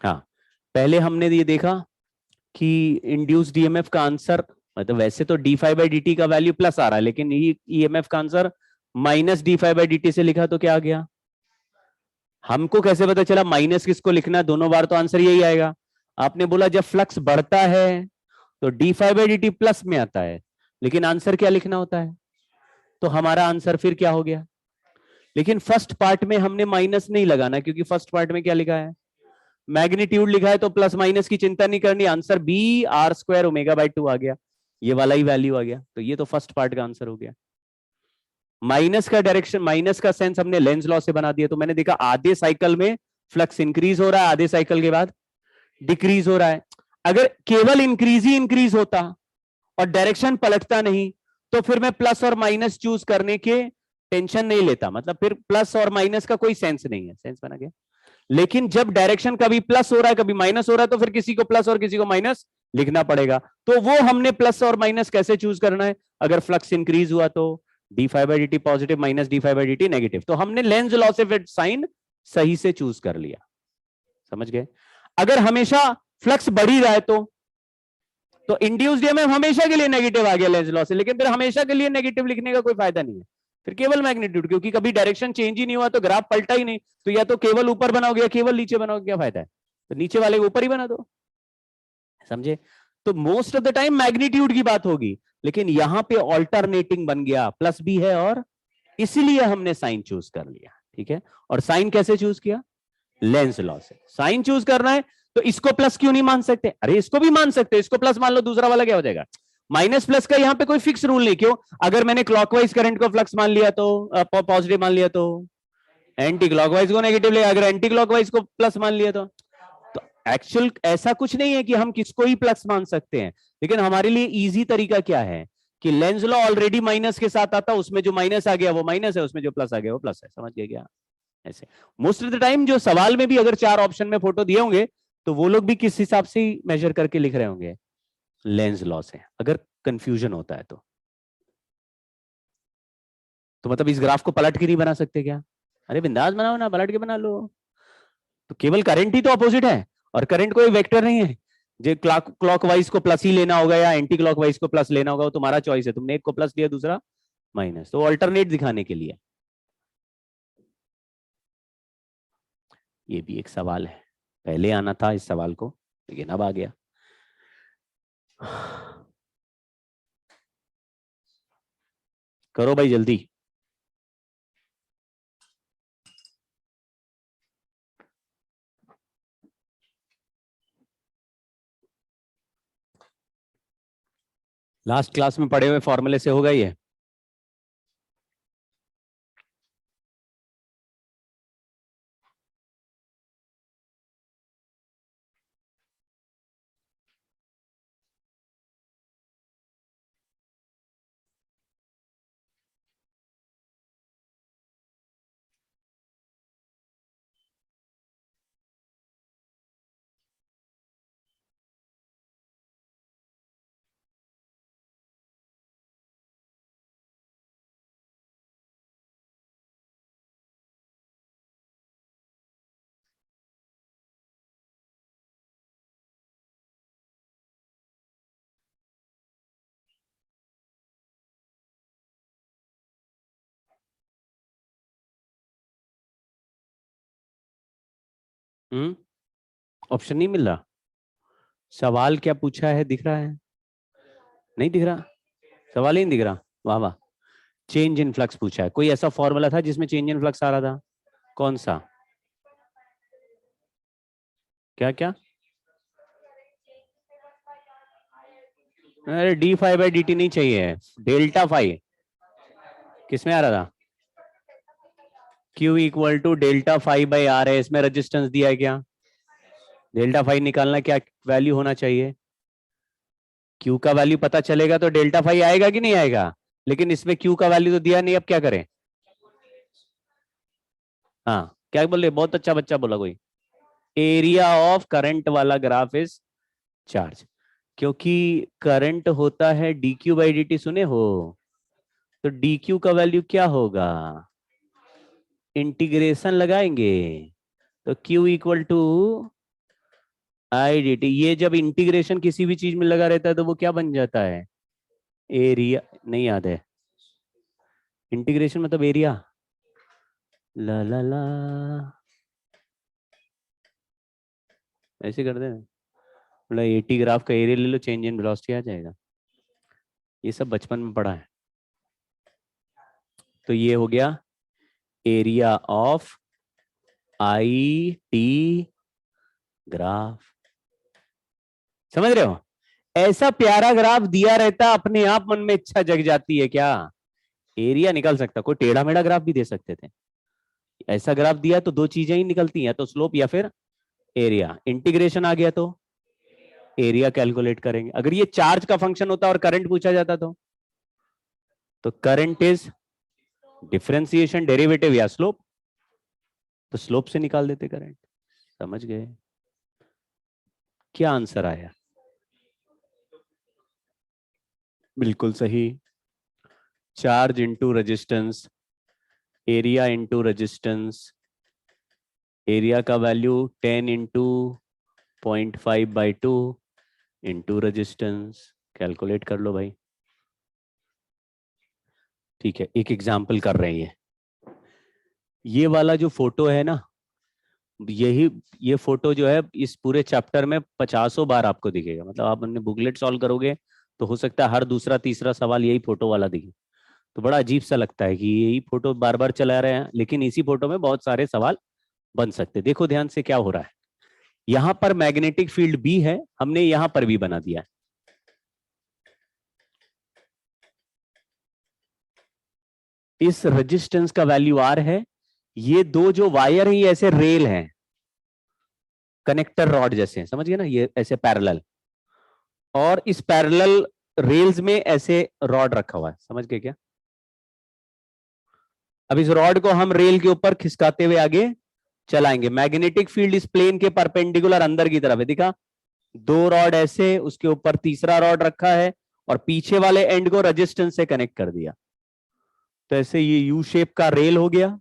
हाँ, पहले हमने ये देखा कि इंड्यूस्ड ईएमएफ का आंसर, मतलब वैसे तो d5/dt का वैल्यू प्लस आ रहा है, लेकिन ईएमएफ का आंसर माइनस d5/dt से लिखा तो क्या आ गया? हमको कैसे पता चला माइनस किसको लिखना है? दोनों बार तो आंसर यही आएगा। आपने बोला जब फ्लक्स बढ़ता है तो d5/dt प्लस में आता है, लेकिन आंसर क्या लिखना होता है? तो हमारा आंसर फिर क्या हो गया? लेकिन फर्स्ट पार्ट में हमने माइनस नहीं लगाना, क्योंकि फर्स्ट पार्ट में क्या लिखा है? मैग्नीट्यूड लिखा है, तो प्लस माइनस की चिंता नहीं करनी। Answer B r square omega by 2 आ गया, ये वाला ही वैल्यू आ गया। तो ये तो फर्स्ट पार्ट का आंसर हो गया। माइनस का डायरेक्शन, माइनस का सेंस हमने लेंज लॉ से बना दिया। तो मैंने देखा आधे साइकिल में फ्लक्स इंक्रीज हो रहा है, आधे साइकिल के बाद डिक्रीज हो रहा है। अगर केवल इंक्रीज ही इंक्रीज होता और डायरेक्शन पलटता नहीं, तो फिर मैं प्लस और माइनस चूज करने के टेंशन नहीं लेता, मतलब फिर प्लस और माइनस का कोई सेंस नहीं है, सेंस बना गया। लेकिन जब डायरेक्शन कभी प्लस हो रहा है कभी माइनस हो रहा है तो फिर किसी को प्लस और किसी को माइनस लिखना पड़ेगा। तो वो हमने प्लस और माइनस कैसे चूज करना है, अगर फ्लक्स इंक्रीज हुआ तो d five by D t positive minus d five by D T negative, तो हमने लेंस लॉ से फिर साइन सही से चूज कर लिया, समझ गए। अगर हमेशा फ्लक्स बढ़ ही रहा है तो इंड्यूस्ड ईएमएफ हमेशा के लिए नेगेटिव आ गया लेंस लॉ से, लेकिन फिर हमेशा के लिए नेगेटिव लिखने का कोई फायदा नहीं है, फिर केवल मैग्नीट्यूड, क्योंकि कभी डायरेक्शन चेंज ही नहीं हुआ तो ग्राफ पलटा ही नहीं, तो या तो केवल ऊपर बनाओगे या केवल नीचे बनाओगे, क्या फायदा है, तो नीचे वाले को ऊपर ही बना दो, समझे। तो most of the time magnitude की बात होगी, लेकिन यहां पे ऑल्टरनेटिंग बन गया, प्लस भी है और इसीलिए हमने साइन चूज कर लिया, ठीक है। और साइन कैसे चूज किया, लेंस लॉ से। साइन चूज करना है तो इसको प्लस क्यों नहीं मान सकते, अरे इसको भी मान सकते, इसको प्लस मान लो, दूसरा वाला क्या हो जाएगा, माइनस प्लस का यहां पे कोई फिक्स रूल नहीं, क्यों, अगर मैंने क्लॉकवाइज करंट को फ्लक्स मान लिया तो पॉजिटिव मान लिया तो एंटी क्लॉकवाइज को नेगेटिव लिया, अगर एंटी क्लॉकवाइज को प्लस मान लिया तो एक्चुअल ऐसा कुछ नहीं है कि हम किसको ही प्लस मान सकते हैं, लेकिन हमारे लिए इजी तरीका क्या है कि लेंस लॉ ऑलरेडी माइनस के साथ आता, उसमें जो माइनस आ गया वो माइनस है, उसमें जो प्लस आ गया वो प्लस है, समझ गए क्या। ऐसे मोस्ट ऑफ द टाइम जो सवाल में भी अगर 4 ऑप्शन में फोटो दिए होंगे तो वो लोग भी किस हिसाब से मेजर करके लिख रहे होंगे, लेंस लॉ से, अगर कंफ्यूजन होता है तो मतलब इस ग्राफ को पलट के नहीं बना सकते क्या, अरे बिंदास बनाओ ना, पलट के बना लो, तो केवल करंट ही तो अपोजिट है, और करंट कोई वेक्टर नहीं है, जो क्लॉकवाइज को प्लस ही लेना होगा या एंटी क्लॉकवाइज को प्लस लेना होगा वो तुम्हारा चॉइस है, तुमने एक को प्लस लिया दूसरा माइनस, तो अल्टरनेट दिखाने के लिए। ये भी एक सवाल है, पहले आना था इस सवाल को लेकिन अब आ गया। करो भाई जल्दी। लास्ट क्लास में पढ़े हुए फॉर्मूले से होगा ये, ऑप्शन नहीं मिल रहा, सवाल क्या पूछा है दिख रहा है, नहीं दिख रहा, सवाल ही नहीं दिख रहा, वाह वाह। चेंज इन फ्लक्स पूछा है, कोई ऐसा फॉर्मूला था जिसमें चेंज इन फ्लक्स आ रहा था, कौन सा, क्या क्या, अरे D five by D T नहीं चाहिए, डेल्टा फाइव किसमें आ रहा था, Q equal to delta five by R है, इसमें रेजिस्टेंस दिया है क्या, डेल्टा फाइव निकालना, क्या वैल्यू होना चाहिए, Q का वैल्यू पता चलेगा तो डेल्टा फाइव आएगा कि नहीं आएगा, लेकिन इसमें Q का वैल्यू तो दिया नहीं, अब क्या करें, हाँ क्या बोल रहे, बहुत अच्छा बच्चा बोला कोई, एरिया ऑफ करंट वाला ग्राफ इज चार्ज, क्योंकि करंट होता है D Q by D T, सुने हो, तो डी क्यू का वैल्यू क्या होगा, इंटीग्रेशन लगाएंगे तो Q equal to I D T, ये जब इंटीग्रेशन किसी भी चीज में लगा रहता है तो वो क्या बन जाता है, एरिया, नहीं याद है, इंटीग्रेशन मतलब एरिया, ला ला ला, ऐसे करते हैं, मतलब 80 ग्राफ का एरिया ले लो, चेंज इन वेलोसिटी आ जाएगा, ये सब बचपन में पढ़ा है। तो ये हो गया area of I T graph, समझ रहे हो, ऐसा प्यारा ग्राफ दिया रहता अपने आप मन में इच्छा जग जाती है क्या, एरिया निकल सकता, कोई टेढ़ा मेढ़ा ग्राफ भी दे सकते थे, ऐसा ग्राफ दिया तो दो चीजें ही निकलती हैं, तो स्लोप या फिर एरिया, इंटीग्रेशन आ गया तो एरिया कैलकुलेट करेंगे, अगर ये चार्ज का फंक्शन होता और करंट पूछा जाता तो तो करंट इज डिफरेंशिएशन डेरिवेटिव या स्लोप, तो स्लोप से निकाल देते करंट। समझ गए? क्या आंसर आया? बिल्कुल सही। Charge into resistance, area into resistance, area का value 10 into 0.5/2 into resistance. Calculate कर लो भाई। ठीक है, एक एग्जाम्पल कर रहे हैं। ये वाला जो फोटो है ना, यही ये फोटो जो है इस पूरे चैप्टर में 50 बार आपको दिखेगा। मतलब आप अपने बुकलेट सॉल्व करोगे तो हो सकता है हर दूसरा तीसरा सवाल यही फोटो वाला दिखे। तो बड़ा अजीब सा लगता है कि यही फोटो बार बार चला रहे हैं, लेकिन इसी फोटो में बहुत सारे सवाल बन सकते हैं। देखो ध्यान से क्या हो रहा है। यहां पर मैग्नेटिक फील्ड बी है, हमने यहां पर भी बना दिया है। इस रेजिस्टेंस का वैल्यू आर है। ये दो जो वायर है ये ऐसे रेल हैं, कनेक्टर रॉड जैसे, समझ गए ना, ये ऐसे पैरेलल, और इस पैरेलल रेल्स में ऐसे रॉड रखा हुआ है। समझ गए क्या? अब इस रॉड को हम रेल के ऊपर खिसकाते हुए आगे चलाएंगे। मैग्नेटिक फील्ड इस प्लेन के परपेंडिकुलर अंदर की तरफ है, दिखा? दो रॉड ऐसे, उसके ऊपर तीसरा रॉड रखा है और पीछे वाले एंड को रेजिस्टेंस से कनेक्ट कर दिया। तो ऐसे ये यू शेप का रेल हो गया,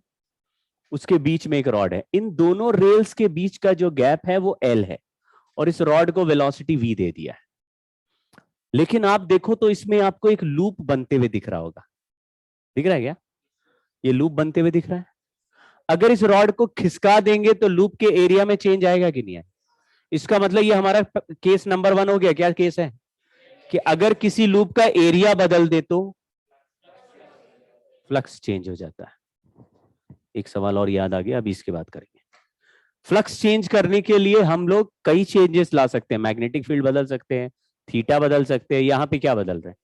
उसके बीच में एक रॉड है। इन दोनों रेल्स के बीच का जो गैप है वो एल है, और इस रॉड को वेलोसिटी वी दे दिया है। लेकिन आप देखो तो इसमें आपको एक लूप बनते हुए दिख रहा होगा। दिख रहा है क्या? ये लूप बनते हुए दिख रहा है। अगर इस रॉड को खिसका देंगे तो लूप के एरिया में चेंज आएगा कि नहीं आएगा? इसका मतलब ये हमारा केस नंबर 1 हो गया। क्या केस है? कि अगर किसी लूप का एरिया बदल दे तो फ्लक्स चेंज हो जाता है। एक सवाल और याद आ गया, अभी इसके बात करेंगे। फ्लक्स चेंज करने के लिए हम लोग कई चेंजेस ला सकते हैं। मैग्नेटिक फील्ड बदल सकते हैं, थीटा बदल सकते हैं। यहां पे क्या बदल रहे हैं?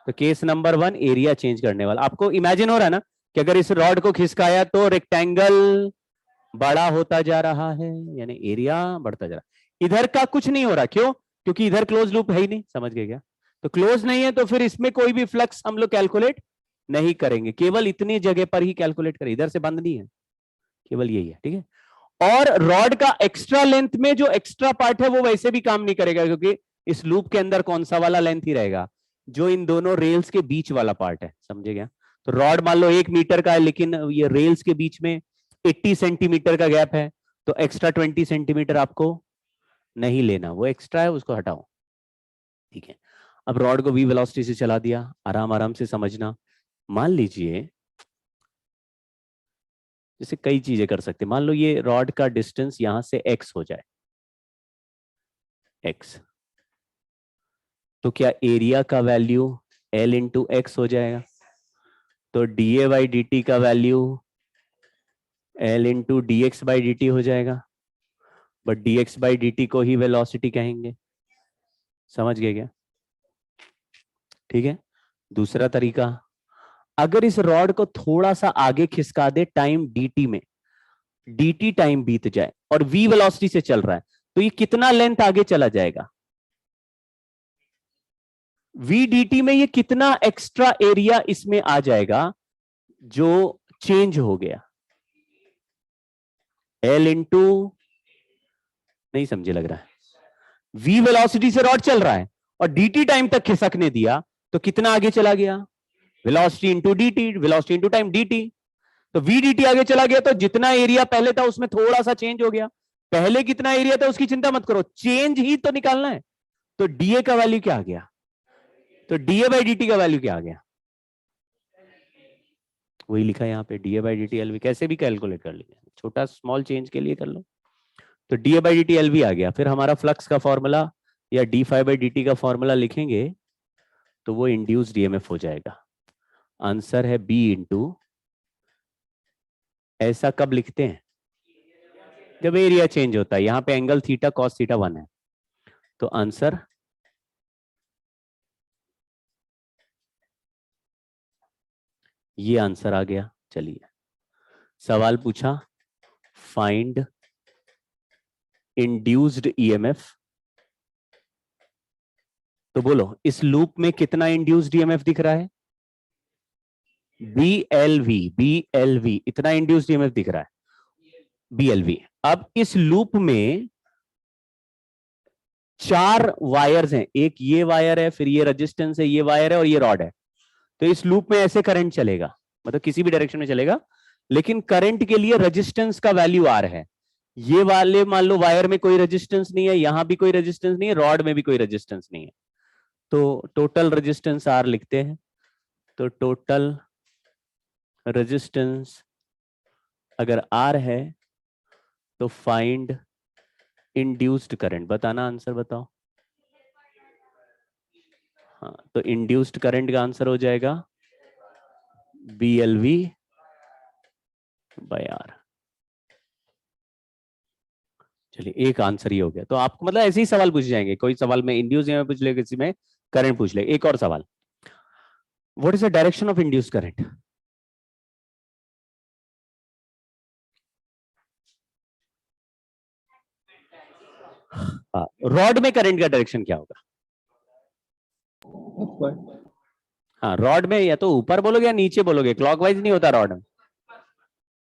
तो केस नंबर 1 एरिया चेंज करने वाला। आपको इमेजिन हो रहा है ना कि अगर इस रॉड को खिसकाया तो रेक्टेंगल बड़ा होता जा रहा है, यानी एरिया बढ़ता जा रहा है। इधर का कुछ नहीं हो रहा, क्यों? क्योंकि इधर क्लोज लूप है ही नहीं। समझ गए क्या? तो क्लोज नहीं है तो फिर इसमें कोई भी फ्लक्स हम लोग कैलकुलेट नहीं करेंगे, केवल इतनी जगह पर ही कैलकुलेट करें। इधर से बंद नहीं है, केवल यही है। ठीक है? और रॉड का एक्स्ट्रा लेंथ में जो एक्स्ट्रा पार्ट है वो वैसे भी काम नहीं करेगा, क्योंकि इस लूप के अंदर कौन सा वाला लेंथ ही रहेगा? जो इन दोनों रेल्स के बीच वाला पार्ट है। समझे क्या? तो रॉड मान लो 1 मीटर का है, लेकिन ये रेल्स के बीच में 80 सेंटीमीटर का गैप है, तो एक्स्ट्रा 20 सेंटीमीटर आपको नहीं लेना, वो एक्स्ट्रा है, उसको हटाओ। ठीक है? अब रॉड को वी वेलोसिटी से चला दिया। आराम आराम से समझना। मान लीजिए, जैसे कई चीजें कर सकते हैं। मान लो ये रॉड का डिस्टेंस यहां से एक्स हो जाए, एक्स, तो क्या एरिया का वैल्यू एल इंटू एक्स हो जाएगा? तो D A by D T का value L into D X by D T हो जाएगा। But D X by D T को ही वेलोसिटी कहेंगे। समझ गए क्या? ठीक है? दूसरा तरीका, अगर इस रॉड को थोड़ा सा आगे खिसका दे टाइम dt में, dt टाइम बीत जाए और v वेलोसिटी से चल रहा है, तो ये कितना लेंथ आगे चला जाएगा? v dt में ये कितना एक्स्ट्रा एरिया इसमें आ जाएगा जो चेंज हो गया? l इंटू, नहीं समझे लग रहा है, v वेलोसिटी से रॉड चल रहा है और dt टाइम तक खिसकने दिया, तो कितना आगे चला गया? Velocity into dt, velocity into time dt। तो VDT आगे चला गया, तो जितना एरिया पहले था उसमें थोड़ा सा चेंज हो गया। पहले कितना एरिया था उसकी चिंता मत करो, चेंज ही तो निकालना है। तो DA का वैल्यू क्या आ गया? तो DA बाई dt का वैल्यू क्या आ गया? वही लिखा है यहाँ पे, DA बाई dt LV। कैसे भी कैलकुलेट कर लीजिए, छोटा स्मॉल चेंज के लिए कर लो। तो DA बाई dt LV आ गया। फिर हमारा फ्लक्स का फॉर्मूला या डी फाई बाई dt का फॉर्मूला लिखेंगे तो वो इंड्यूस्ड ईएमएफ हो जाएगा। आंसर है B इंटू, ऐसा कब लिखते हैं? जब एरिया चेंज होता है। यहाँ पे एंगल थीटा कॉस थीटा 1 है, तो आंसर ये आंसर आ गया। चलिए, सवाल पूछा, फाइंड इंड्यूस्ड ईएमएफ। तो बोलो इस लूप में कितना इंड्यूस्ड ईएमएफ दिख रहा है? BLV इतना इंड्यूस्ड ईएमएफ दिख रहा है, BLV। अब इस लूप में 4 वायर्स हैं, एक ये वायर है, फिर ये रेजिस्टेंस है, ये वायर है और ये रॉड है। तो इस लूप में ऐसे करंट चलेगा, मतलब किसी भी डायरेक्शन में चलेगा, लेकिन करंट के लिए रेजिस्टेंस का वैल्यू R है। ये वाले मान लो वायर में कोई रेजिस्टेंस नहीं है, यहां भी कोई रेजिस्टेंस नहीं है, रॉड में भी कोई रेजिस्टेंस नहीं है, तो टोटल रेजिस्टेंस R लिखते हैं। तो टोटल रेजिस्टेंस अगर R है तो फाइंड इंड्यूस्ड करंट, बताना आंसर बताओ। हाँ, तो इंड्यूस्ड करंट का आंसर हो जाएगा BLV बाय R। चलिए एक आंसर ही हो गया। तो आपको मतलब ऐसे ही सवाल पूछ जाएंगे, कोई सवाल में इंड्यूस में पूछ ले, किसी में करंट पूछ ले। एक और सवाल, what is the direction of induce current? Rod में करंट का डायरेक्शन क्या होगा? हाँ, रॉड में या तो ऊपर बोलोगे या नीचे बोलोगे, क्लॉकवाइज नहीं होता रॉड में।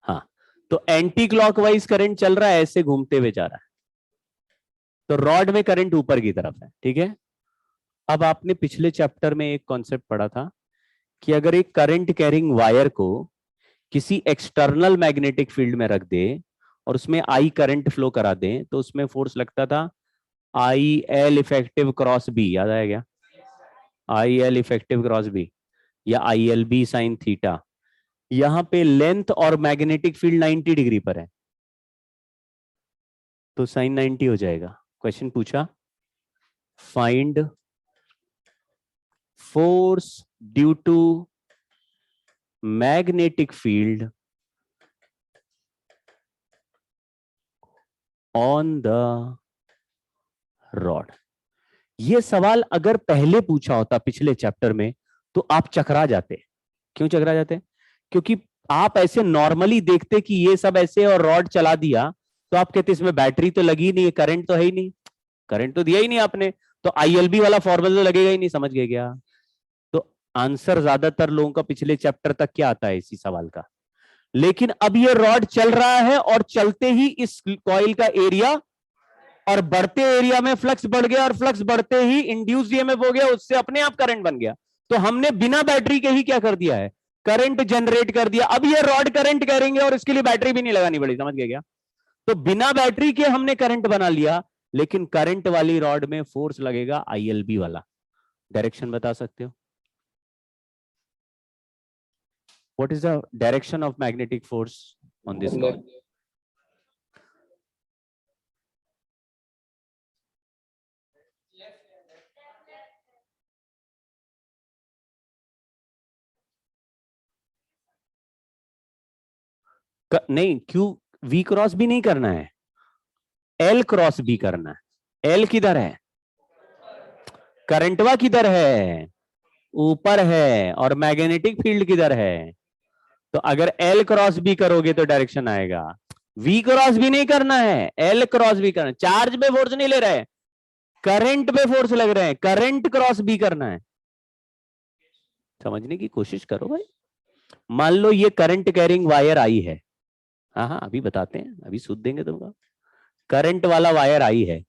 हाँ, तो एंटी क्लॉकवाइज करंट चल रहा है, ऐसे घूमते हुए जा रहा है, तो रॉड में करंट ऊपर की तरफ है, ठीक है। अब आपने पिछले चैप्टर में एक कॉन्सेप्ट पढ़ा था कि अगर एक करंट कैरिंग वायर को किसी एक्सटर्नल मैग्नेटिक फील्ड में रख दे और उसमें आई करंट फ्लो करा दे, तो उसमें फोर्स लगता था IL इफेक्टिव क्रॉस बी, याद आया क्या? IL इफेक्टिव क्रॉस बी या ILB साइन थीटा। यहां पे लेंथ और मैग्नेटिक फील्ड 90 डिग्री पर है, तो साइन 90 हो जाएगा। क्वेश्चन पूछा, find force due to magnetic field on the rod. ये सवाल अगर पहले पूछा होता पिछले चैप्टर में तो आप चकरा जाते। क्यों चकरा जाते? क्योंकि आप ऐसे नॉर्मली देखते कि ये सब ऐसे और रॉड चला दिया, तो आप कहते इसमें बैटरी तो लगी नहीं है, करंट तो है ही नहीं, करंट तो दिया ही नहीं आपने, तो ILB वाला फॉर्मूला तो लगेगा ही नहीं। समझ गए क्या? तो आंसर ज्यादातर लोगों का पिछले चैप्टर तक क्या आता है इसी सवाल का। लेकिन अब ये रॉड चल रहा है और चलते ही इस कॉइल का एरिया और बढ़ते एरिया में फ्लक्स बढ़ गया, और फ्लक्स बढ़ते ही इंड्यूस्ड ईएमएफ हो गया, उससे अपने आप करंट बन गया। तो हमने बिना बैटरी के ही क्या कर दिया है, करंट जनरेट कर दिया। अब ये रॉड करंट करेंगे और इसके लिए बैटरी भी नहीं लगानी पड़ी। समझ गए क्या? तो बिना बैटरी के हमने करंट बना लिया, लेकिन करंट वाली रॉड में फोर्स लगेगा ILB वाला। डायरेक्शन बता सकते हो? What is the direction of magnetic force on this coil? नहीं, क्यू V क्रॉस भी नहीं करना है, L क्रॉस B करना है। L किधर है? करंटवा किधर है? ऊपर है। और मैग्नेटिक फील्ड किधर है? तो अगर L क्रॉस B करोगे तो डायरेक्शन आएगा। V क्रॉस भी नहीं करना है, L क्रॉस भी करना है। चार्ज पे फोर्स नहीं ले रहे, करंट पे फोर्स लग रहे हैं, करंट क्रॉस B करना है। समझने की कोशिश करो भाई। मान लो ये करंट कैरिंग वायर आई है, हाँ हाँ अभी बताते हैं, अभी सूद देंगे तुमको। करंट वाला वायर आई है,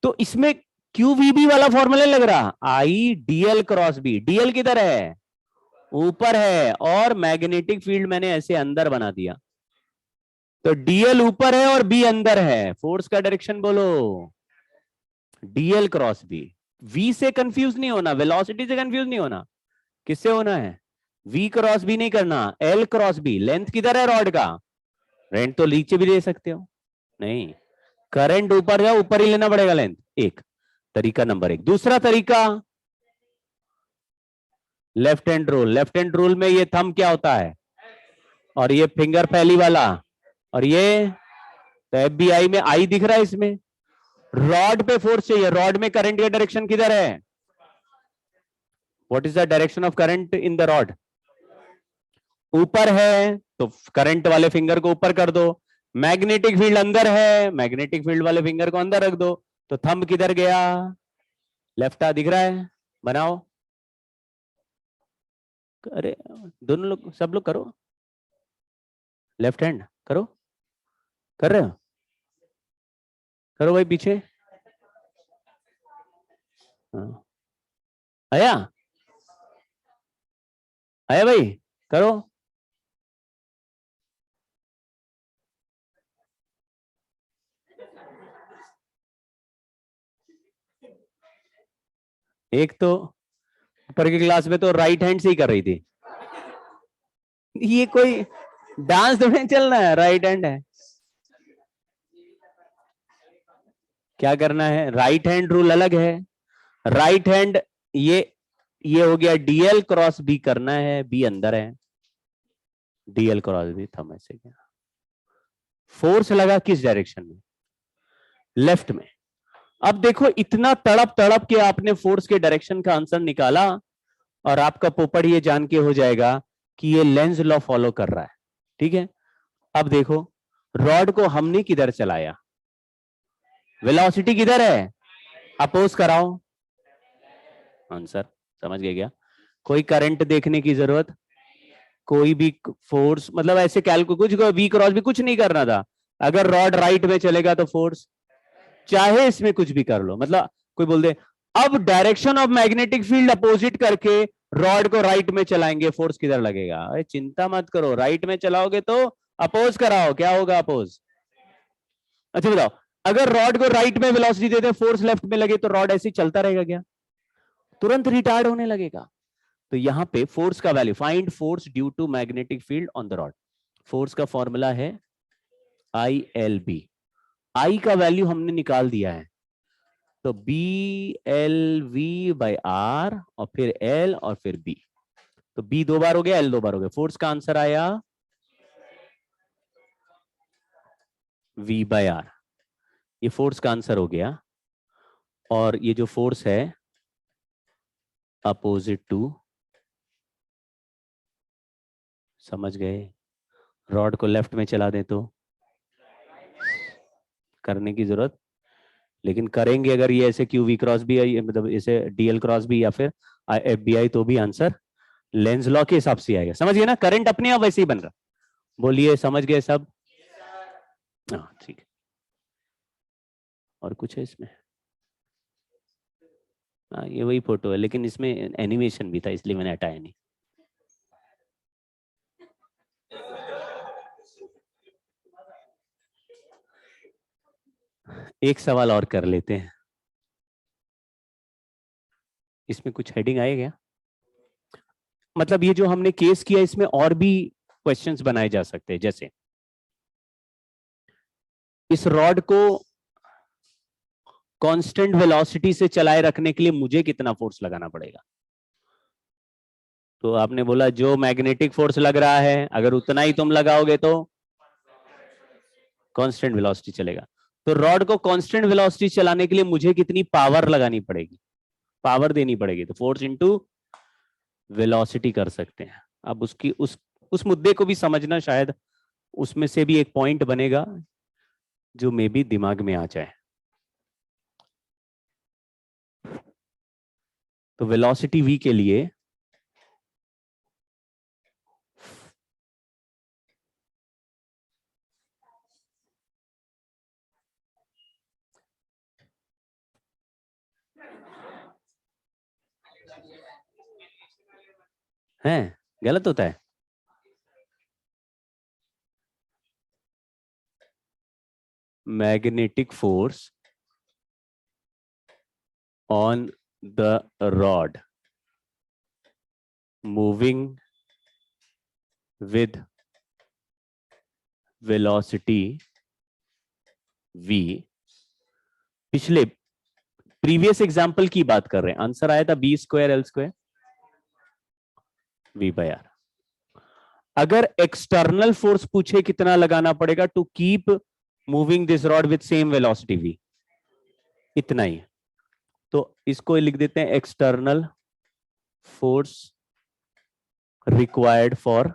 तो इसमें QVB वाला फॉर्मूला लग रहा, IDL क्रॉस B। DL किधर है? ऊपर है, और मैग्नेटिक फील्ड मैंने ऐसे अंदर बना दिया, तो DL ऊपर है और B अंदर है। फोर्स का डायरेक्शन बोलो, DL क्रॉस B। V से कंफ्यूज नहीं होना, वेलोसिटी से कंफ्यूज नहीं होना, किससे होना है? V क्रॉस B नहीं करना, L क्रॉस B। लेंथ किधर है रॉड का? लेंथ तो नीचे भी ले सकते हो, नहीं, करंट ऊपर जाओ, ऊपर ही लेना पड़ेगा लेंथ। एक तरीका, नंबर एक। दूसरा तरीका, left hand rule. Left hand rule में ये थंब क्या होता है, और ये फिंगर पहली वाला, और ये तो FBI में आई दिख रहा है। इसमें रॉड पे फोर्स चाहिए, रॉड में करंट का डायरेक्शन किधर है? What is the direction of current in the rod? ऊपर है, तो करंट वाले फिंगर को ऊपर कर दो। मैग्नेटिक फील्ड अंदर है, मैग्नेटिक फील्ड वाले फिंगर को अंदर रख दो। तो थंब किधर गया? लेफ्ट दिख रहा है, बनाओ। अरे दोनों लोग, सब लोग करो, लेफ्ट हैंड करो, कर रहे हो, करो भाई पीछे। हाँ। आया, आया भाई, करो। एक तो ऊपर की क्लास में तो राइट हैंड से ही कर रही थी, ये कोई डांस तो नहीं चलना है, राइट हैंड है। क्या करना है, राइट हैंड रूल अलग है, राइट हैंड, ये हो गया डीएल क्रॉस बी करना है, बी अंदर है, डीएल क्रॉस बी, थंब ऐसे क्या, फोर्स लगा किस डायरेक्शन में, लेफ्ट में। अब देखो इतना तड़प तड़प के आपने फोर्स के डायरेक्शन का आंसर निकाला, और आपका पोपट ये जान के हो जाएगा कि ये लेंस लॉ फॉलो कर रहा है, ठीक है। अब देखो रॉड को हमने किधर चलाया, वेलोसिटी किधर है, अपोज कराओ, आंसर समझ गए क्या। कोई करंट देखने की जरूरत, कोई भी फोर्स, मतलब ऐसे कैलकुलेट कुछ वी क्रॉस भी कुछ नहीं करना था। अगर रॉड राइट में चलेगा तो फोर्स, चाहे इसमें कुछ भी कर लो, मतलब कोई बोल दे अब direction of magnetic field opposite करके रॉड को राइट में चलाएंगे, फोर्स किधर लगेगा, अरे चिंता मत करो, राइट में चलाओगे तो अपोज कराओ, क्या होगा अपोज। अच्छा बताओ, अगर रॉड को राइट में वेलोसिटी देते फोर्स लेफ्ट में लगे तो रॉड ऐसे ही चलता रहेगा क्या, तुरंत रिटार्ड होने लगेगा। तो यहां पे फोर्स का value, find force due to magnetic field on the rod, force का फॉर्मूला है आई एल बी, आई का वैल्यू हमने निकाल दिया है, तो B L V by R और फिर एल और फिर बी, तो बी दो बार हो गया, एल दो बार हो गया, फोर्स का आंसर आया वी बाई आर, ये फोर्स का आंसर हो गया। और ये जो फोर्स है अपोजिट टू, समझ गए, रॉड को लेफ्ट में चला दें तो करने की जरूरत, लेकिन करेंगे अगर ये ऐसे क्यू वी क्रॉस भी है, मतलब ऐसे डीएल क्रॉस भी या फिर एफ बी आई, तो भी आंसर लेंस लॉ के हिसाब से आएगा, समझ गए ना, करंट अपने आप वैसे ही बन रहा। बोलिए समझ गए सब, हाँ ठीक है। और कुछ है इसमें, हाँ ये वही फोटो है, लेकिन इसमें एनिमेशन भी था इसलिए मैंने हटाया नहीं। एक सवाल और कर लेते हैं, इसमें कुछ हेडिंग आएगा, मतलब ये जो हमने केस किया इसमें और भी क्वेश्चंस बनाए जा सकते हैं, जैसे इस रॉड को कांस्टेंट वेलोसिटी से चलाए रखने के लिए मुझे कितना फोर्स लगाना पड़ेगा, तो आपने बोला जो मैग्नेटिक फोर्स लग रहा है अगर उतना ही तुम लगाओगे तो कांस्टेंट वेलोसिटी चलेगा, तो रॉड को कांस्टेंट वेलोसिटी चलाने के लिए मुझे कितनी पावर लगानी पड़ेगी, पावर देनी पड़ेगी, तो फोर्स इनटू वेलोसिटी कर सकते हैं। अब उसकी उस मुद्दे को भी समझना, शायद उसमें से भी एक पॉइंट बनेगा जो मे बी दिमाग में आ जाए। तो वेलोसिटी वी के लिए है, गलत होता है, magnetic force on the rod moving with velocity v, पिछले प्रीवियस एग्जाम्पल की बात कर रहे हैं, आंसर आया था B square L square V by R. अगर एक्सटर्नल फोर्स पूछे कितना लगाना पड़ेगा to keep moving this rod with same velocity v, इतना ही, तो इसको लिख देते हैं external force required for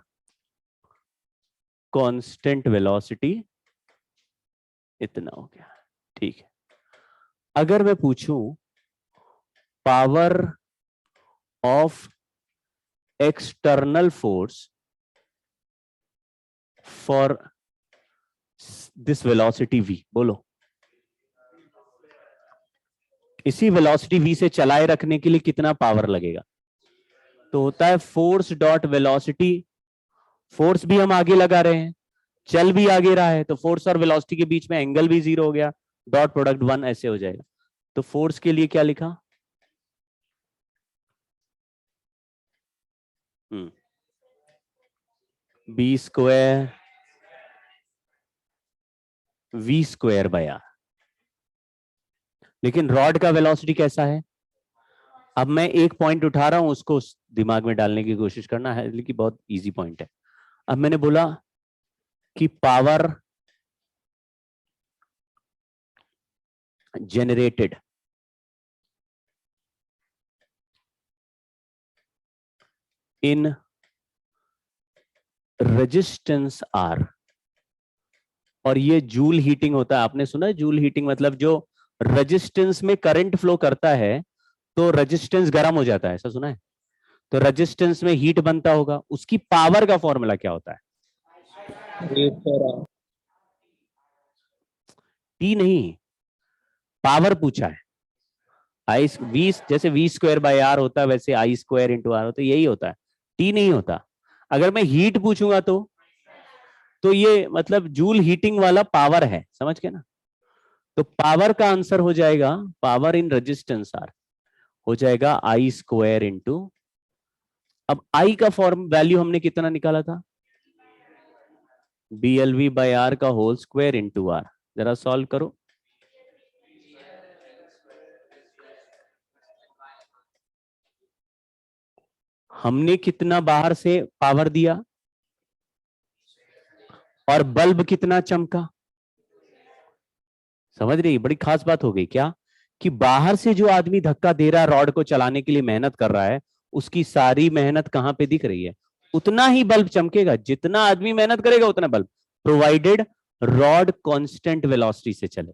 constant velocity, इतना हो गया, ठीक है। अगर मैं पूछूं power of external force for this velocity v, बोलो। इसी वेलोसिटी v से चलाए रखने के लिए कितना पावर लगेगा? तो होता है फोर्स डॉट वेलोसिटी। फोर्स भी हम आगे लगा रहे हैं, चल भी आगे रहा है, तो फोर्स और वेलोसिटी के बीच में एंगल भी 0 हो गया, डॉट प्रोडक्ट 1 ऐसे हो जाएगा। तो फोर्स के लिए क्या लिखा? B square V square by R. लेकिन रॉड का वेलोसिटी कैसा है? अब मैं एक पॉइंट उठा रहा हूं, उसको दिमाग में डालने की कोशिश करना है, लेकिन बहुत इजी पॉइंट है। अब मैंने बोला कि power generated in resistance R, और ये जूल हीटिंग होता है। आपने सुना है जूल हीटिंग मतलब जो रेजिस्टेंस में करंट फ्लो करता है तो रेजिस्टेंस गर्म हो जाता है, ऐसा सुना है? तो रेजिस्टेंस में हीट बनता होगा, उसकी पावर का फॉर्मूला क्या होता है? टी नहीं, पावर पूछा है। आई वी, जैसे वी स्क्वायर बाय आर होता है वैसे आई स्क्वायर इंटू आर होता है, यही होता है, टी नहीं होता। अगर मैं हीट पूछूंगा तो ये मतलब जूल हीटिंग वाला पावर है, समझ गए ना? तो पावर का आंसर हो जाएगा, पावर इन रेजिस्टेंस आर हो जाएगा आई स्क्वायर इंटू, अब आई का फॉर्म वैल्यू हमने कितना निकाला था? BLV बाय आर का होल स्क्वायर इंटू आर। जरा सॉल्व करो। हमने कितना बाहर से पावर दिया और बल्ब कितना चमका? समझ रही? बड़ी खास बात हो गई क्या, कि बाहर से जो आदमी धक्का दे रहा है रॉड को चलाने के लिए, मेहनत कर रहा है, उसकी सारी मेहनत कहां पे दिख रही है? उतना ही बल्ब चमकेगा, जितना आदमी मेहनत करेगा उतना bulb, provided rod constant velocity से चले।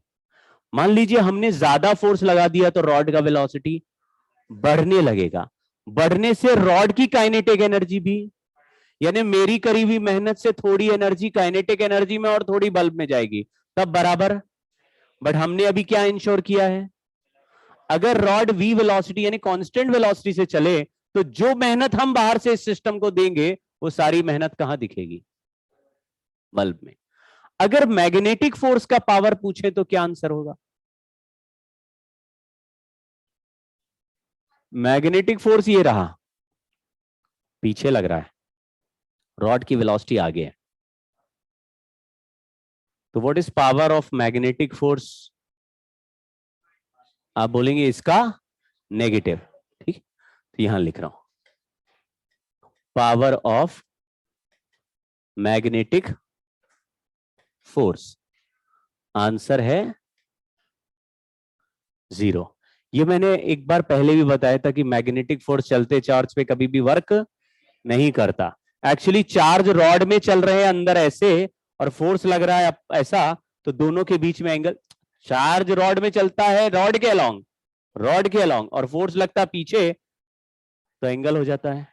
मान लीजिए हमने ज्यादा फोर्स लगा दिया तो रॉड का वेलोसिटी बढ़ने लगेगा, बढ़ने से रॉड की काइनेटिक एनर्जी भी, यानी मेरी करी हुई मेहनत से थोड़ी एनर्जी काइनेटिक एनर्जी में और थोड़ी बल्ब में जाएगी, तब बराबर। बट हमने अभी क्या इंश्योर किया है? अगर रॉड v वेलोसिटी यानी कांस्टेंट वेलोसिटी से चले तो जो मेहनत हम बाहर से इस सिस्टम को देंगे वो सारी मेहनत कहां दिखेगी? बल्ब में। अगर मैग्नेटिक फोर्स का पावर पूछे तो क्या आंसर होगा? मैग्नेटिक फोर्स ये रहा, पीछे लग रहा है, रॉड की वेलोसिटी आगे है, तो what is power of magnetic force? आप बोलेंगे इसका नेगेटिव, ठीक, तो यहां लिख रहा हूं power of magnetic force, answer है 0। ये मैंने एक बार पहले भी बताया था कि मैग्नेटिक फोर्स चलते चार्ज पे कभी भी वर्क नहीं करता। एक्चुअली चार्ज रॉड में चल रहे हैं अंदर ऐसे और फोर्स लग रहा है ऐसा, तो दोनों के बीच में एंगल, चार्ज रॉड में चलता है रॉड के अलोंग, रॉड के अलोंग, और फोर्स लगता है पीछे, तो एंगल हो जाता है।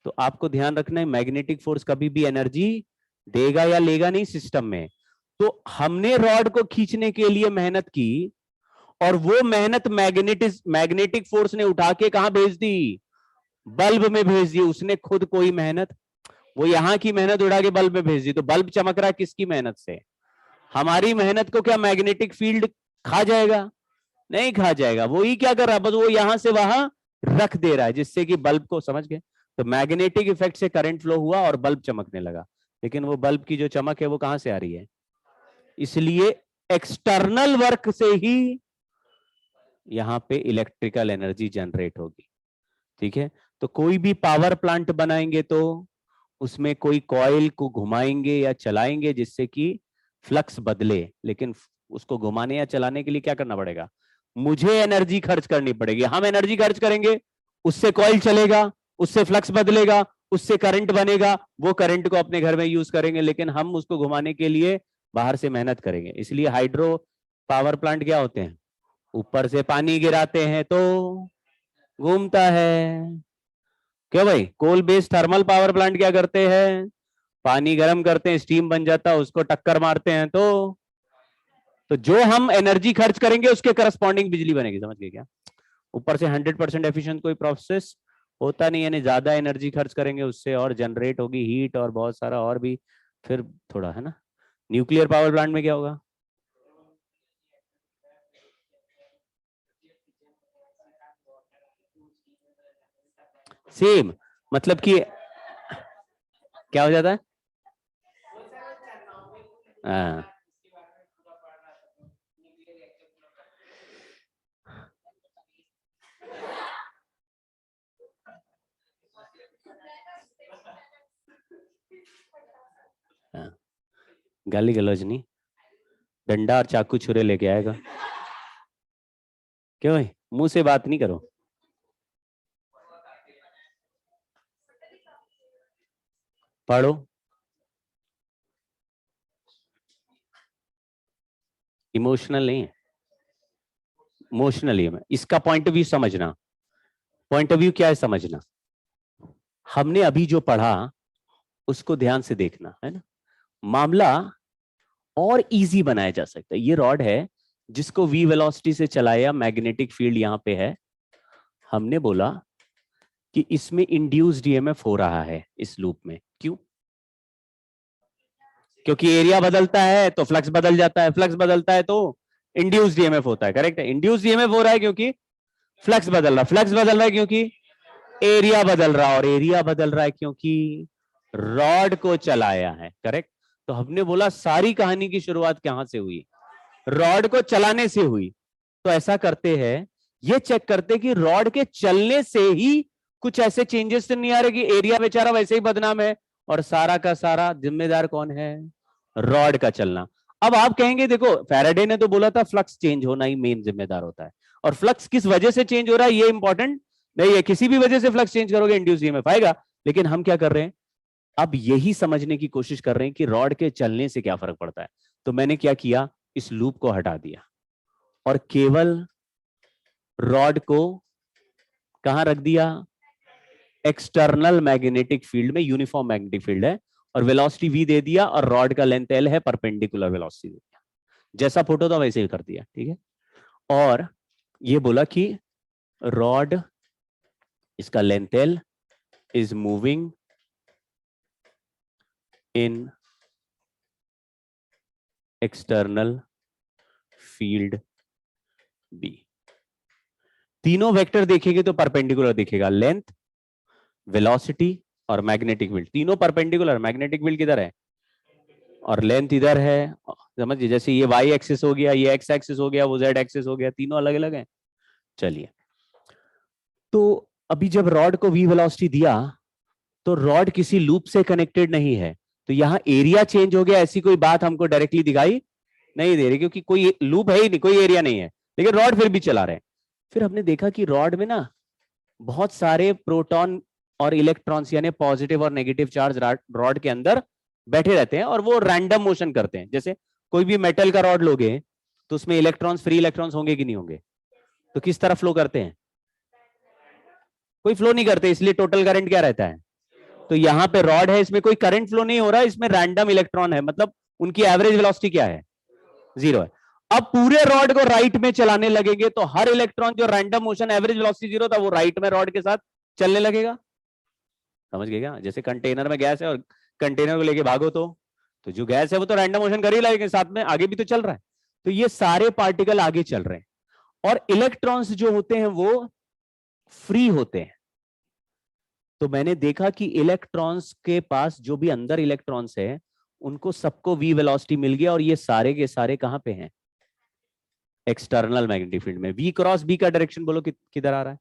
तो आपको ध्यान रखना है मैग्नेटिक फोर्स कभी भी एनर्जी देगा या लेगा नहीं सिस्टम में। तो हमने रॉड को खींचने के लिए मेहनत की और वो मेहनत मैग्नेटिक फोर्स ने उठा के कहां भेज दी? बल्ब में भेज दी। उसने खुद कोई मेहनत, वो यहां की मेहनत उड़ा के बल्ब में भेज दी, तो बल्ब चमक रहा है किसकी मेहनत से? हमारी मेहनत को क्या मैग्नेटिक फील्ड खा जाएगा? नहीं खा जाएगा। वो ही क्या कर रहा है, बस वो यहां से वहां रख दे रहा है जिससे कि बल्ब को, समझ गए? तो मैग्नेटिक इफेक्ट से करंट फ्लो हुआ और बल्ब चमकने लगा, लेकिन वो बल्ब की जो चमक है वो कहां से आ रही है? इसलिए एक्सटर्नल वर्क से ही यहां पे इलेक्ट्रिकल एनर्जी जनरेट होगी, ठीक है? तो कोई भी पावर प्लांट बनाएंगे तो उसमें कोई कॉइल को घुमाएंगे या चलाएंगे जिससे कि फ्लक्स बदले, लेकिन उसको घुमाने या चलाने के लिए क्या करना पड़ेगा? मुझे एनर्जी खर्च करनी पड़ेगी। हम एनर्जी खर्च करेंगे, उससे कॉइल चलेगा, उससे फ्लक्स बदलेगा, उससे करंट बनेगा, वो करंट को अपने घर में यूज करेंगे, लेकिन हम उसको घुमाने के लिए बाहर से मेहनत करेंगे। इसलिए हाइड्रो पावर प्लांट क्या होते हैं? ऊपर से पानी गिराते हैं तो घूमता है, क्यों भाई, coal based thermal power plant क्या करते हैं, पानी गर्म करते हैं, स्टीम बन जाता है, उसको टक्कर मारते हैं, तो जो हम एनर्जी खर्च करेंगे उसके करस्पॉन्डिंग बिजली बनेगी। समझ गए क्या? ऊपर से 100% एफिशिएंट कोई प्रोसेस होता नहीं, यानी ज्यादा एनर्जी खर्च करेंगे उससे और जनरेट होगी हीट और बहुत सारा और भी फिर थोड़ा, है ना। न्यूक्लियर पावर प्लांट में क्या होगा? सेम, मतलब कि क्या हो जाता है? हाँ, हाँ, गाली गलौज नहीं, डंडा और चाकू छुरे लेके आएगा। क्यों भाई, मुंह से बात नहीं करो। पढ़ो। इमोशनल नहीं है, इमोशनली है। इसका पॉइंट ऑफ व्यू समझना, पॉइंट ऑफ व्यू क्या है समझना। हमने अभी जो पढ़ा उसको ध्यान से देखना, है ना। मामला और इजी बनाया जा सकता है। ये रॉड है जिसको वी वेलोसिटी से चलाया, मैग्नेटिक फील्ड यहां पे है। हमने बोला कि इसमें इंड्यूस्ड ईएमएफ हो रहा है इस लूप में। क्यों? क्योंकि एरिया बदलता है तो फ्लक्स बदल जाता है, फ्लक्स बदलता है तो इंड्यूस्ड ईएमएफ होता है। करेक्ट है, इंड्यूस्ड ईएमएफ हो रहा है क्योंकि फ्लक्स बदल रहा है, फ्लक्स बदल रहा है क्योंकि एरिया बदल रहा है, और एरिया बदल रहा है क्योंकि रॉड को चलाया है। करेक्ट। तो हमने बोला सारी कहानी की शुरुआत कहां से हुई? रॉड को चलाने से हुई। तो ऐसा करते हैं, ये चेक करते कि रॉड के चलने से ही कुछ ऐसे चेंजेस तो नहीं आ रहे कि एरिया बेचारा वैसे ही बदनाम है, और सारा का सारा जिम्मेदार कौन है? रॉड का चलना। अब आप कहेंगे देखो, फैराडे ने तो बोला था फ्लक्स चेंज होना ही मेन जिम्मेदार होता है, और फ्लक्स किस वजह से चेंज हो रहा है ये इंपॉर्टेंट नहीं है। किसी भी वजह से फ्लक्स चेंज करोगे इंड्यूस ईएमएफ आएगा। लेकिन हम क्या कर रहे हैं, अब यही समझने की कोशिश कर रहे हैं कि रॉड के चलने से क्या फर्क पड़ता है। तो मैंने क्या किया, इस लूप को हटा दिया और केवल रॉड को कहां रख दिया? एक्सटर्नल मैग्नेटिक फील्ड में। यूनिफॉर्म मैग्नेटिक फील्ड है और वेलोसिटी v दे दिया, और रॉड का लेंथ l है, परपेंडिकुलर वेलोसिटी दे दिया। जैसा फोटो था वैसे ही कर दिया, ठीक है। और ये बोला कि रॉड, इसका length l is moving in external field b। तीनों वेक्टर देखेंगे तो परपेंडिकुलर दिखेगा, लेंथ, वेलोसिटी और मैग्नेटिक फील्ड तीनों परपेंडिकुलर। मैग्नेटिक फील्ड किधर है और लेंथ इधर है, समझिए। जैसे ये y एक्सिस हो गया, ये x एक्सिस हो गया, वो z एक्सिस हो गया, तीनों अलग अलग हैं। चलिए, तो अभी जब रॉड को v वेलोसिटी दिया तो रॉड किसी लूप से कनेक्टेड नहीं है, तो यहां एरिया चेंज हो गया ऐसी कोई बात हमको डायरेक्टली दिखाई नहीं दे रही, क्योंकि कोई लूप है ही नहीं, कोई एरिया नहीं है, लेकिन रॉड फिर भी चला रहे हैं। फिर हमने देखा कि रॉड में ना बहुत सारे प्रोटॉन और इलेक्ट्रॉन्स, यानी पॉजिटिव और नेगेटिव चार्ज रॉड के अंदर बैठे रहते हैं, और वो रैंडम मोशन करते हैं। जैसे कोई भी मेटल का रॉड लोगे तो उसमें इलेक्ट्रॉन्स, फ्री इलेक्ट्रॉन्स होंगे कि नहीं होंगे? तो किस तरफ फ्लो करते हैं? कोई फ्लो नहीं करते, इसलिए टोटल करंट क्या रहता है? तो यहाँ पे रॉड है, इसमें कोई करंट फ्लो नहीं हो रहा है, इसमें रैंडम इलेक्ट्रॉन है, मतलब उनकी एवरेज वेलोसिटी क्या है? 0 है। अब पूरे रॉड को राइट में चलाने लगेंगे तो हर इलेक्ट्रॉन जो रैंडम मोशन एवरेज वेलोसिटी 0 था वो राइट में रॉड के साथ चलने लगेगा। समझ गए क्या? जैसे कंटेनर में गैस है और कंटेनर को लेके भागो तो जो गैस है वो तो रैंडम मोशन कर ही लगेगा, साथ में आगे भी तो चल रहा है। तो ये सारे पार्टिकल आगे चल रहे हैं और इलेक्ट्रॉन्स जो होते हैं वो फ्री होते हैं। तो मैंने देखा कि इलेक्ट्रॉन्स के पास जो भी अंदर इलेक्ट्रॉन्स है उनको सबको v वेलोसिटी मिल गया, और ये सारे के सारे कहां पे हैं? एक्सटर्नल मैग्नेटिक फील्ड में। v क्रॉस b का डायरेक्शन बोलो किधर आ रहा है?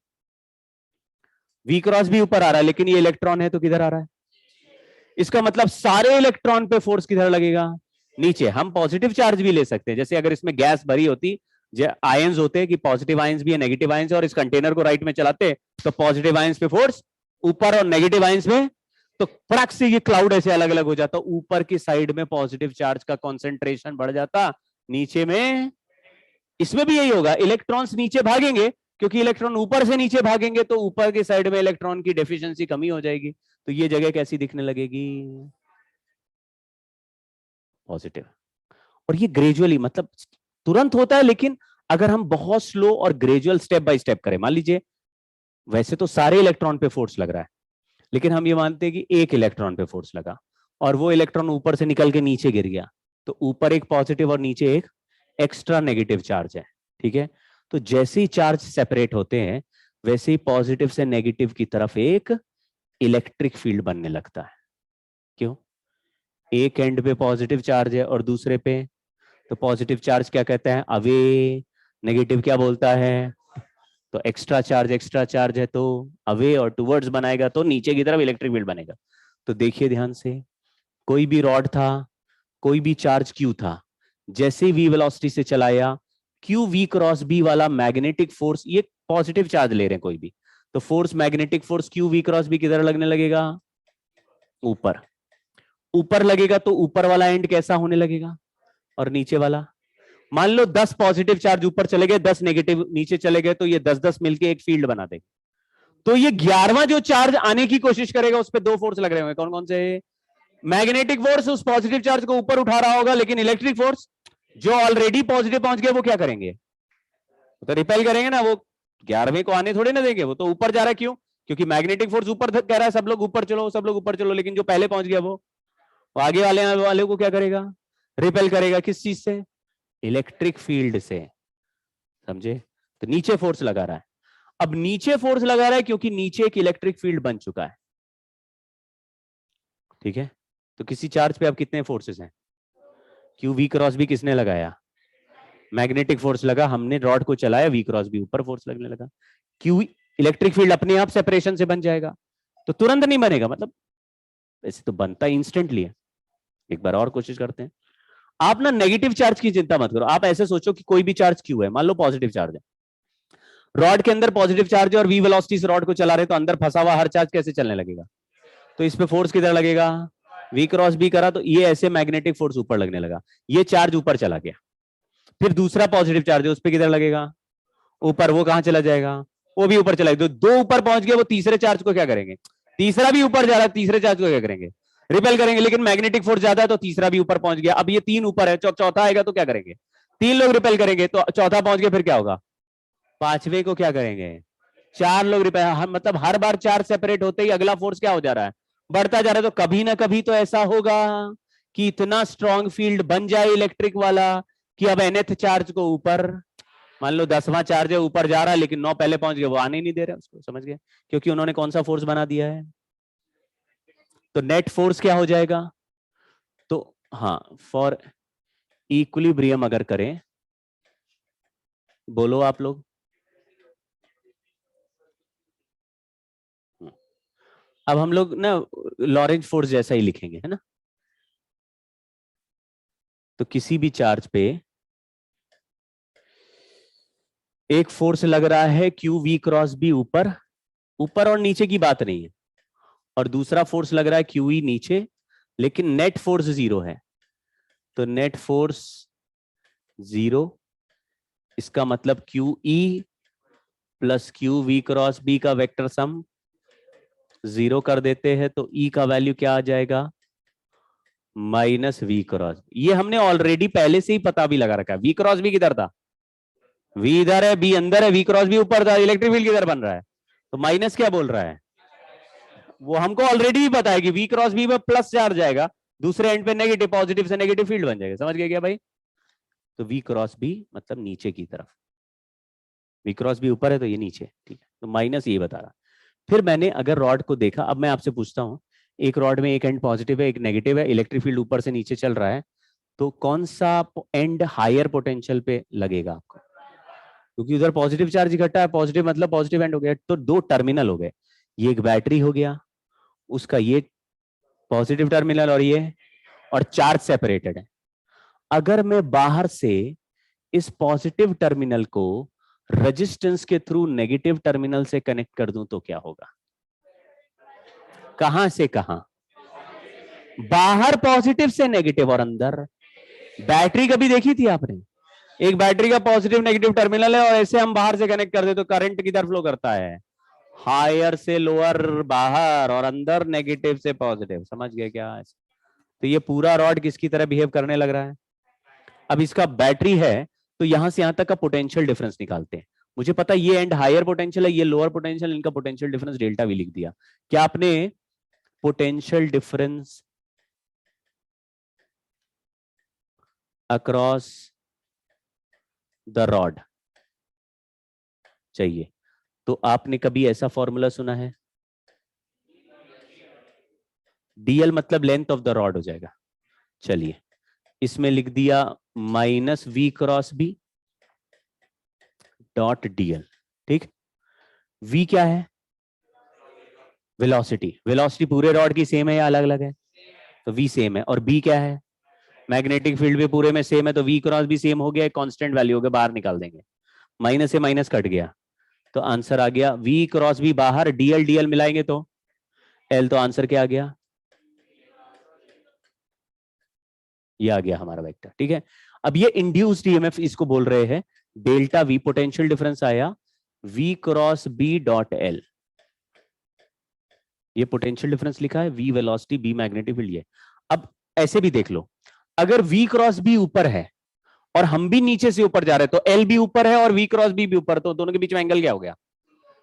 v क्रॉस b ऊपर आ रहा है, लेकिन ये इलेक्ट्रॉन है तो किधर आ रहा है? इसका मतलब सारे इलेक्ट्रॉन पे फोर्स किधर लगेगा? नीचे। हम पॉजिटिव चार्ज भी ले सकते हैं, जैसे अगर इसमें गैस भरी होती, आयंस होते हैं कि पॉजिटिव आयंस भी है, नेगेटिव आयंस है, और इस कंटेनर को राइट में चलाते तो पॉजिटिव आयंस पे फोर्स ऊपर और नेगेटिव आयंस में, तो फटक से ये क्लाउड ऐसे अलग अलग हो जाता, ऊपर की साइड में पॉजिटिव चार्ज का कॉन्सेंट्रेशन बढ़ जाता, नीचे में। इसमें भी यही होगा, इलेक्ट्रॉन्स नीचे भागेंगे क्योंकि इलेक्ट्रॉन ऊपर से नीचे भागेंगे तो ऊपर के साइड में इलेक्ट्रॉन की डेफिशिएंसी कमी हो जाएगी, तो ये जगह कैसी दिखने लगेगी, पॉजिटिव। और ये ग्रेजुअली, मतलब तुरंत होता है, लेकिन अगर हम बहुत स्लो और ग्रेजुअल स्टेप बाय स्टेप करें, मान लीजिए वैसे तो सारे इलेक्ट्रॉन पे फोर्स लग रहा है, लेकिन हम ये मानते हैं कि एक इलेक्ट्रॉन पे फोर्स लगा और वो इलेक्ट्रॉन ऊपर से निकल के नीचे गिर गया, तो ऊपर एक पॉजिटिव और नीचे एक एक्स्ट्रा नेगेटिव चार्ज है, ठीक है। तो जैसे ही चार्ज सेपरेट होते हैं वैसे ही पॉजिटिव से नेगेटिव की तरफ एक इलेक्ट्रिक फील्ड बनने लगता है। क्यों? एक एंड पे पॉजिटिव चार्ज है और दूसरे पे, तो पॉजिटिव चार्ज क्या कहता है, अवे, नेगेटिव क्या बोलता है, तो एक्स्ट्रा चार्ज है तो अवे और टुवर्ड्स बनाएगा, तो नीचे की तरफ इलेक्ट्रिक फील्ड बनेगा। तो देखिए ध्यान से, कोई भी रॉड था, कोई भी चार्ज क्यू था, जैसे वी वेलोसिटी से चलाया, क्यू वी क्रॉस बी वाला मैग्नेटिक फोर्स, ये पॉजिटिव चार्ज ले रहे हैं कोई भी, तो force, magnetic force Q V cross B किधर लगने लगेगा, ऊपर। ऊपर लगेगा तो ऊपर वाला एंड कैसा होने लगेगा, और नीचे वाला, मान लो 10 पॉजिटिव चार्ज ऊपर चले गए, 10 नेगेटिव नीचे चले गए, तो ये 10-10 मिलके एक फील्ड बना देगा। तो ये 11वां जो चार्ज आने की कोशिश करेगा उस पर दो फोर्स लग रहे होंगे, कौन कौन से, मैग्नेटिक फोर्स उस पॉजिटिव चार्ज को ऊपर उठा रहा होगा, लेकिन इलेक्ट्रिक फोर्स जो ऑलरेडी पॉजिटिव पहुंच गए वो क्या करेंगे, तो रिपेल करेंगे ना, वो 11वें को आने थोड़े ना देंगे, वो तो ऊपर जा रहा है। क्यों? क्योंकि मैग्नेटिक फोर्स ऊपर कह रहा है सब लोग ऊपर चलो, सब लोग ऊपर चलो, लेकिन जो पहले पहुंच गया वो आगे वाले को क्या करेगा, रिपेल करेगा। किस चीज से, इलेक्ट्रिक फील्ड से, समझे। तो नीचे फोर्स लगा रहा है, अब नीचे फोर्स लगा रहा है क्योंकि नीचे एक इलेक्ट्रिक फील्ड बन चुका है, ठीक है। तो किसी चार्ज पे अब कितने फोर्सेस हैं, क्यू वी क्रॉस बी किसने लगाया, मैग्नेटिक फोर्स लगा, हमने रॉड को चलाया, वी क्रॉस बी ऊपर फोर्स लगने लगा, क्यू इलेक्ट्रिक फील्ड अपने आप सेपरेशन से बन जाएगा। तो तुरंत नहीं बनेगा, मतलब वैसे तो बनता इंस्टेंटली है। एक बार और कोशिश करते हैं। आप ना नेगेटिव चार्ज की चिंता मत करो, आप ऐसे सोचो कि कोई भी चार्ज क्यू है, मान लो पॉजिटिव चार्ज है, रॉड के अंदर पॉजिटिव चार्ज है और वी वेलोसिटी से रॉड को चला रहे, तो अंदर फंसा हुआ हर चार्ज कैसे चलने लगेगा, तो इस पे फोर्स किधर लगेगा, वी क्रॉस बी करा, तो ये ऐसे मैग्नेटिक फोर्स ऊपर लगने लगा, ये चार्ज ऊपर चला गया। फिर दूसरा पॉजिटिव चार्ज है, उस पर किधर लगेगा, ऊपर, वो कहां चला जाएगा, वो भी ऊपर चला गया। दो ऊपर पहुंच गया, वो तीसरे चार्ज को क्या करेंगे, तीसरा भी ऊपर जा रहा है, तीसरे चार्ज को क्या करेंगे, रिपेल करेंगे। लेकिन मैग्नेटिक फोर्स ज्यादा है तो तीसरा भी ऊपर पहुंच गया, अब ये 3 ऊपर है, चौथा आएगा तो क्या करेंगे, 3 लोग रिपेल करेंगे, तो चौथा पहुंच गया, फिर क्या होगा, 5वें को क्या करेंगे, 4 लोग रिपेल, मतलब हर बार 4 सेपरेट होते ही अगला फोर्स क्या हो जा रहा है, बढ़ता जा रहा है। तो कभी ना कभी तो ऐसा होगा कि इतना स्ट्रॉन्ग फील्ड बन जाए इलेक्ट्रिक वाला कि अब nth चार्ज को ऊपर, मान लो 10वां चार्ज है ऊपर जा रहा है, लेकिन 9 पहले पहुंच गए, वो आने ही नहीं दे रहे उसको, समझ गए, क्योंकि उन्होंने कौन सा फोर्स बना दिया है। तो नेट फोर्स क्या हो जाएगा, तो हाँ, फॉर इक्विलिब्रियम अगर करें, बोलो आप लोग, अब हम लोग ना लॉरेंज फोर्स जैसा ही लिखेंगे, है ना। तो किसी भी चार्ज पे एक फोर्स लग रहा है क्यू वी क्रॉस बी ऊपर, ऊपर और नीचे की बात नहीं है, और दूसरा फोर्स लग रहा है क्यू ई नीचे, लेकिन नेट फोर्स 0 है। तो नेट फोर्स 0, इसका मतलब Q E plus Q V cross B का वेक्टर सम 0 कर देते हैं, तो ई का वैल्यू क्या आ जाएगा, माइनस वी क्रॉस। ये हमने ऑलरेडी पहले से ही पता भी लगा रखा है। वी क्रॉस बी किधर था, वी इधर है, बी अंदर है, वी क्रॉस बी ऊपर था, इलेक्ट्रिक फील्ड किधर बन रहा है, तो माइनस क्या बोल रहा है, वो हमको ऑलरेडी भी पता है कि वी क्रॉस बी में प्लस चार्ज जाएगा, दूसरे एंड पे नेगेटिव, पॉजिटिव से नेगेटिव फील्ड बन जाएगा, समझ गए क्या भाई। तो वी क्रॉस बी मतलब नीचे की तरफ, वी क्रॉस बी ऊपर है तो ये नीचे, ठीक है, तो माइनस ये बता रहा। फिर मैंने अगर रॉड को देखा, अब मैं आपसे पूछता हूं, एक रॉड में एक एंड पॉजिटिव है, एक नेगेटिव है, इलेक्ट्रिक फील्ड ऊपर से नीचे चल रहा है, तो कौन सा एंड हायर पोटेंशियल पे लगेगा आपको, क्योंकि उधर पॉजिटिव चार्ज इकट्ठा है, पॉजिटिव मतलब पॉजिटिव एंड हो गया, तो 2 टर्मिनल हो गए, ये एक बैटरी हो गया, उसका ये पॉजिटिव टर्मिनल और ये, और चार्ज सेपरेटेड है। अगर मैं बाहर से इस पॉजिटिव टर्मिनल को रेजिस्टेंस के थ्रू नेगेटिव टर्मिनल से कनेक्ट कर दूं तो क्या होगा, कहां से कहां, बाहर पॉजिटिव से नेगेटिव और अंदर, बैटरी कभी देखी थी आपने, एक बैटरी का पॉजिटिव नेगेटिव टर्मिनल है और ऐसे हम बाहर से कनेक्ट कर दे तो करंट किधर फ्लो करता है, हायर से लोअर बाहर और अंदर नेगेटिव से पॉजिटिव। समझ गए क्या? तो ये पूरा रॉड किसकी तरह बिहेव करने लग रहा है। अब इसका बैटरी है तो यहां से यहां तक का पोटेंशियल डिफरेंस निकालते हैं। मुझे पता है ये एंड हायर पोटेंशियल है, ये लोअर पोटेंशियल, इनका पोटेंशियल डिफरेंस डेल्टा वी लिख दिया। क्या आपने potential difference across the rod चाहिए तो आपने कभी ऐसा फॉर्मूला सुना है? डीएल मतलब लेंथ ऑफ द रॉड हो जाएगा। चलिए इसमें लिख दिया minus V cross B dot DL. ठीक, वी क्या है? वेलोसिटी। वेलोसिटी पूरे रॉड की सेम है या अलग अलग है? तो वी सेम है। और बी क्या है? मैग्नेटिक फील्ड भी पूरे में सेम है तो वी क्रॉस भी सेम हो गया, कांस्टेंट वैल्यू हो गया, बाहर निकाल देंगे। माइनस से माइनस कट गया तो आंसर आ गया वी क्रॉस बी बाहर, डीएल डीएल मिलाएंगे तो एल, तो आंसर क्या आ गया? ये आ गया हमारा वेक्टर। ठीक है, अब ये इंड्यूस्ड ईएमएफ इसको बोल रहे हैं डेल्टा वी। पोटेंशियल डिफरेंस आया V cross B dot L, ये पोटेंशियल डिफरेंस लिखा है, V velocity B magnetic field. ये अब ऐसे भी देख लो, अगर वी क्रॉस बी ऊपर है और हम भी नीचे से ऊपर जा रहे हैं तो एल भी ऊपर है और वी क्रॉस बी भी ऊपर, तो दोनों के बीच में एंगल क्या हो गया?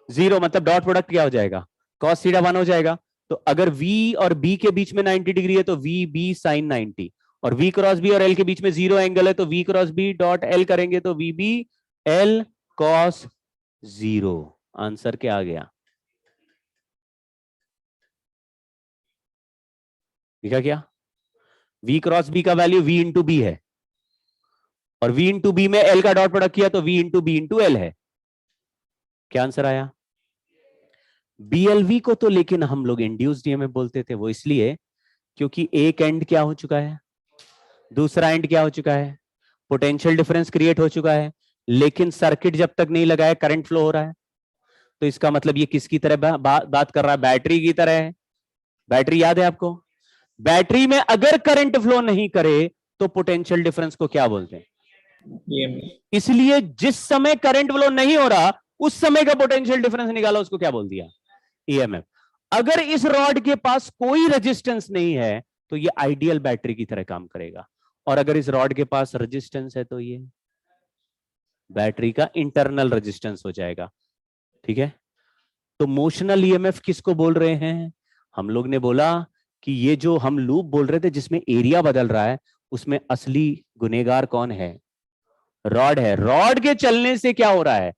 जीरो। मतलब डॉट प्रोडक्ट क्या हो जाएगा? कॉस थीटा 1 हो जाएगा। तो अगर v और b के बीच में 90 डिग्री है तो वी बी साइन 90, और v क्रॉस बी और l के बीच में जीरो एंगल है तो v cross B dot L करेंगे तो V B L cos zero. Answer क्या आ गया? दिखा क्या? v क्रॉस बी का वैल्यू v इंटू बी है और v इंटू बी में l का डॉट प्रोडक्ट किया तो v into B into L है। क्या आंसर आया? बीएलवी को तो लेकिन हम लोग इंड्यूस्ड ईएमएफ बोलते थे, वो इसलिए क्योंकि एक एंड क्या हो चुका है, दूसरा एंड क्या हो चुका है, पोटेंशियल डिफरेंस क्रिएट हो चुका है, लेकिन सर्किट जब तक नहीं लगा है करंट फ्लो हो रहा है। तो इसका मतलब ये किसकी तरह बात कर रहा है? बैटरी की तरह है। बैटरी याद है आपको? बैटरी में अगर करंट फ्लो नहीं करे तो पोटेंशियल डिफरेंस को क्या बोलते हैं? इसलिए जिस समय करंट फ्लो नहीं हो रहा उस समय का पोटेंशियल डिफरेंस निकाला, उसको क्या बोल दिया? ईएमएफ। अगर इस रॉड के पास कोई रेजिस्टेंस नहीं है तो ये आइडियल बैटरी की तरह काम करेगा, और अगर इस रॉड के पास रेजिस्टेंस है तो ये बैटरी का इंटरनल रेजिस्टेंस हो जाएगा। ठीक है, तो मोशनल ईएमएफ किसको बोल रहे हैं? हम लोग ने बोला कि ये जो हम लूप बोल रहे थे जिसमें एरिया बदल रहा है, उसमें असली गुनेगार कौन है? रॉड है। रॉड के चलने से क्या हो रहा है?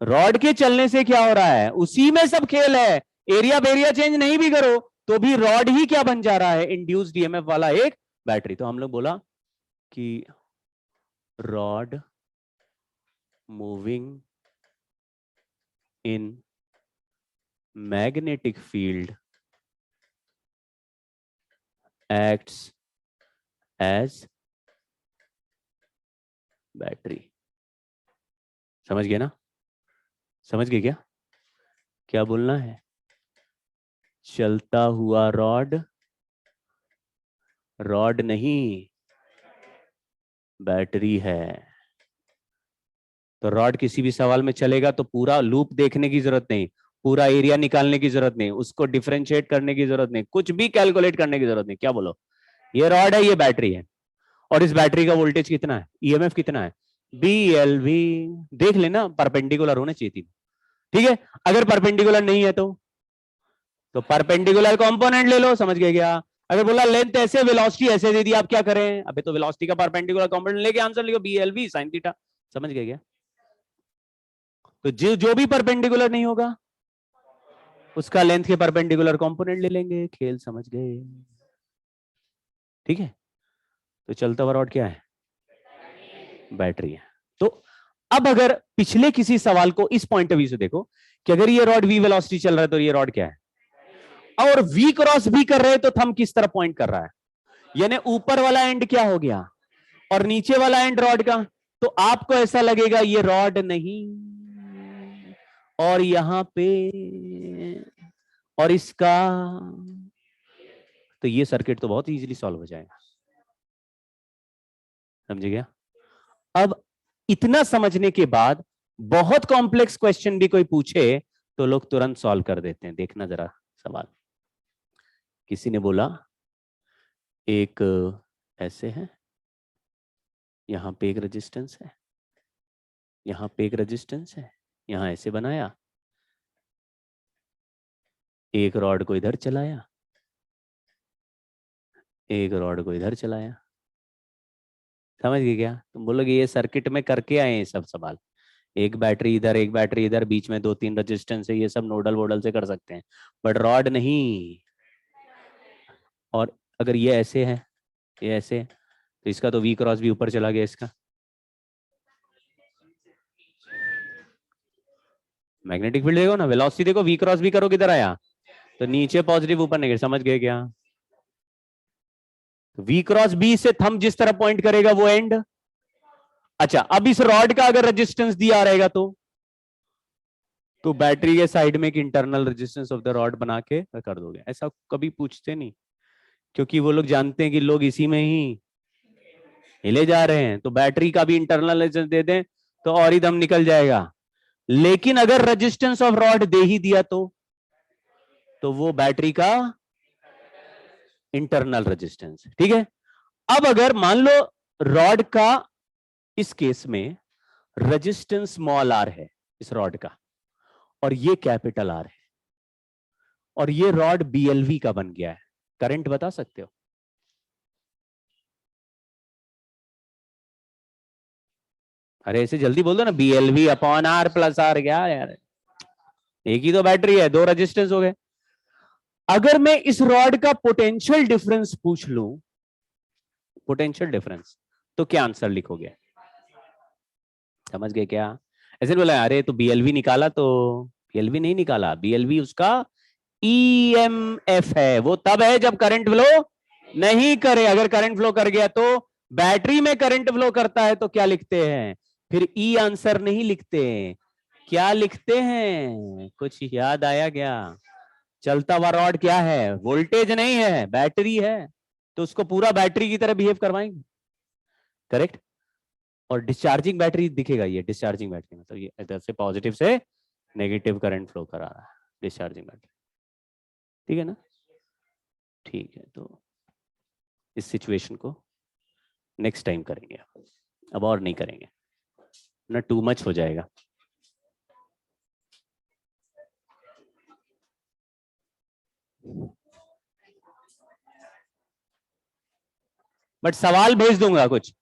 रॉड के चलने से क्या हो रहा है? उसी में सब खेल है। एरिया बेरिया चेंज नहीं भी करो तो भी रॉड ही क्या बन जा रहा है? इंड्यूस्ड ईएमएफ वाला एक बैटरी। तो हम लोग बोला कि rod moving in magnetic field acts as battery. समझ गए ना? समझ गए क्या क्या बोलना है? चलता हुआ रॉड, रॉड नहीं बैटरी है। तो रॉड किसी भी सवाल में चलेगा तो पूरा लूप देखने की जरूरत नहीं, पूरा एरिया निकालने की जरूरत नहीं, उसको डिफरेंशिएट करने की जरूरत नहीं, कुछ भी कैलकुलेट करने की जरूरत नहीं। क्या बोलो? ये रॉड है, ये बैटरी है, और इस बैटरी का वोल्टेज कितना है, ईएमएफ कितना है? BLV। देख लेना, परपेंडिकुलर होना चाहिए थी। ठीक है, अगर परपेंडिकुलर नहीं है तो परपेंडिकुलर कंपोनेंट ले लो। समझ गए क्या? अगर बोला लेंथ ऐसे वेलोसिटी ऐसे दे दी, आप क्या करें? अबे तो वेलोसिटी का परपेंडिकुलर कंपोनेंट लेके आंसर लिखो, BLV sin थीटा। समझ गए क्या? तो जो भी परपेंडिकुलर नहीं होगा उसका लेंथ के परपेंडिकुलर कंपोनेंट ले लेंगे। खेल समझ गए? ठीक है, तो चलता हुआ रॉड क्या है? बैटरी है। तो अब अगर पिछले किसी सवाल को इस पॉइंट ऑफ व्यू से देखो कि अगर ये रॉड v वेलोसिटी चल रहा है तो ये रॉड क्या है, और v क्रॉस भी कर रहे हैं तो थंब किस तरफ पॉइंट कर रहा है, यानी ऊपर वाला एंड क्या हो गया और नीचे वाला एंड रॉड का। तो आपको ऐसा लगेगा ये रॉड नहीं, और यहां पे और इसका, तो ये सर्किट तो बहुत इजीली सॉल्व हो जाएगा। समझे क्या? अब इतना समझने के बाद बहुत कॉम्प्लेक्स क्वेश्चन भी कोई पूछे तो लोग तुरंत सॉल्व कर देते हैं। देखना जरा सवाल। किसी ने बोला एक ऐसे है, यहां पे एक रेजिस्टेंस है, यहां पे एक रेजिस्टेंस है, यहां ऐसे बनाया, एक रॉड को इधर चलाया, एक रॉड को इधर चलाया। समझ गए क्या? तुम बोलोगे ये सर्किट में करके आए हैं सब सवाल, एक बैटरी इधर एक बैटरी इधर, बीच में 2-3 रेजिस्टेंस है, ये सब नोडल वोडल से कर सकते हैं, बट रॉड नहीं। और अगर ये ऐसे है, ये ऐसे है, तो इसका तो वी क्रॉस भी ऊपर चला गया इसका। मैग्नेटिक फील्ड देखो ना, वेलोसिटी देखो, वी क्रॉस भी करो किधर आया, तो नीचे पॉजिटिव ऊपर नेगेटिव। समझ गए क्या? वी क्रॉस बी से थंब जिस तरह पॉइंट करेगा वो एंड। अच्छा, अब इस रॉड का अगर रेजिस्टेंस दिया रहेगा तो बैटरी के साइड में एक internal resistance of the rod बना के कर दोगे। ऐसा कभी पूछते नहीं, क्योंकि वो लोग जानते हैं कि लोग इसी में ही हिले जा रहे हैं, तो बैटरी का भी इंटरनल रेजिस्टेंस दे दें तो और ही दम निकल जाएगा। लेकिन अगर रेजिस्टेंस ऑफ रॉड दे ही दिया तो वो बैटरी का इंटरनल रेजिस्टेंस। ठीक है। अब अगर मान लो रॉड का इस केस में रेजिस्टेंस स्मॉल आर है इस रॉड का, और ये कैपिटल आर है, और ये रॉड बीएलवी का बन गया है, करंट बता सकते हो? अरे ऐसे जल्दी बोल दो ना, BLV upon R plus R. क्या यार, एक ही तो बैटरी है, दो रेजिस्टेंस हो गए। अगर मैं इस रॉड का पोटेंशियल डिफरेंस पूछ लूं, पोटेंशियल डिफरेंस, तो क्या आंसर लिखोगे? समझ गए क्या? ऐसे बोला अरे तो बीएलवी निकाला, तो बीएलवी नहीं निकाला, बीएलवी उसका ईएमएफ है, वो तब है जब करंट फ्लो नहीं करे। अगर करंट फ्लो कर गया तो बैटरी में करंट फ्लो करता है तो क्या लिखते हैं फिर? ई आंसर नहीं लिखते, क्या लिखते हैं? कुछ याद आया क्या? चलता हुआ रॉड क्या है? वोल्टेज नहीं है, बैटरी है, तो उसको पूरा बैटरी की तरह बिहेव करवाएंगे। करेक्ट। और डिस्चार्जिंग बैटरी दिखेगा, ये डिस्चार्जिंग बैटरी मतलब ये इधर से पॉजिटिव से नेगेटिव करंट फ्लो करा रहा है, डिस्चार्जिंग बैटरी। ठीक है ना? ठीक है, तो इस सिचुएशन को नेक्स्ट टाइम करेंगे, अब और नहीं करेंगे ना, टू मच हो जाएगा। बट सवाल भेज दूंगा कुछ।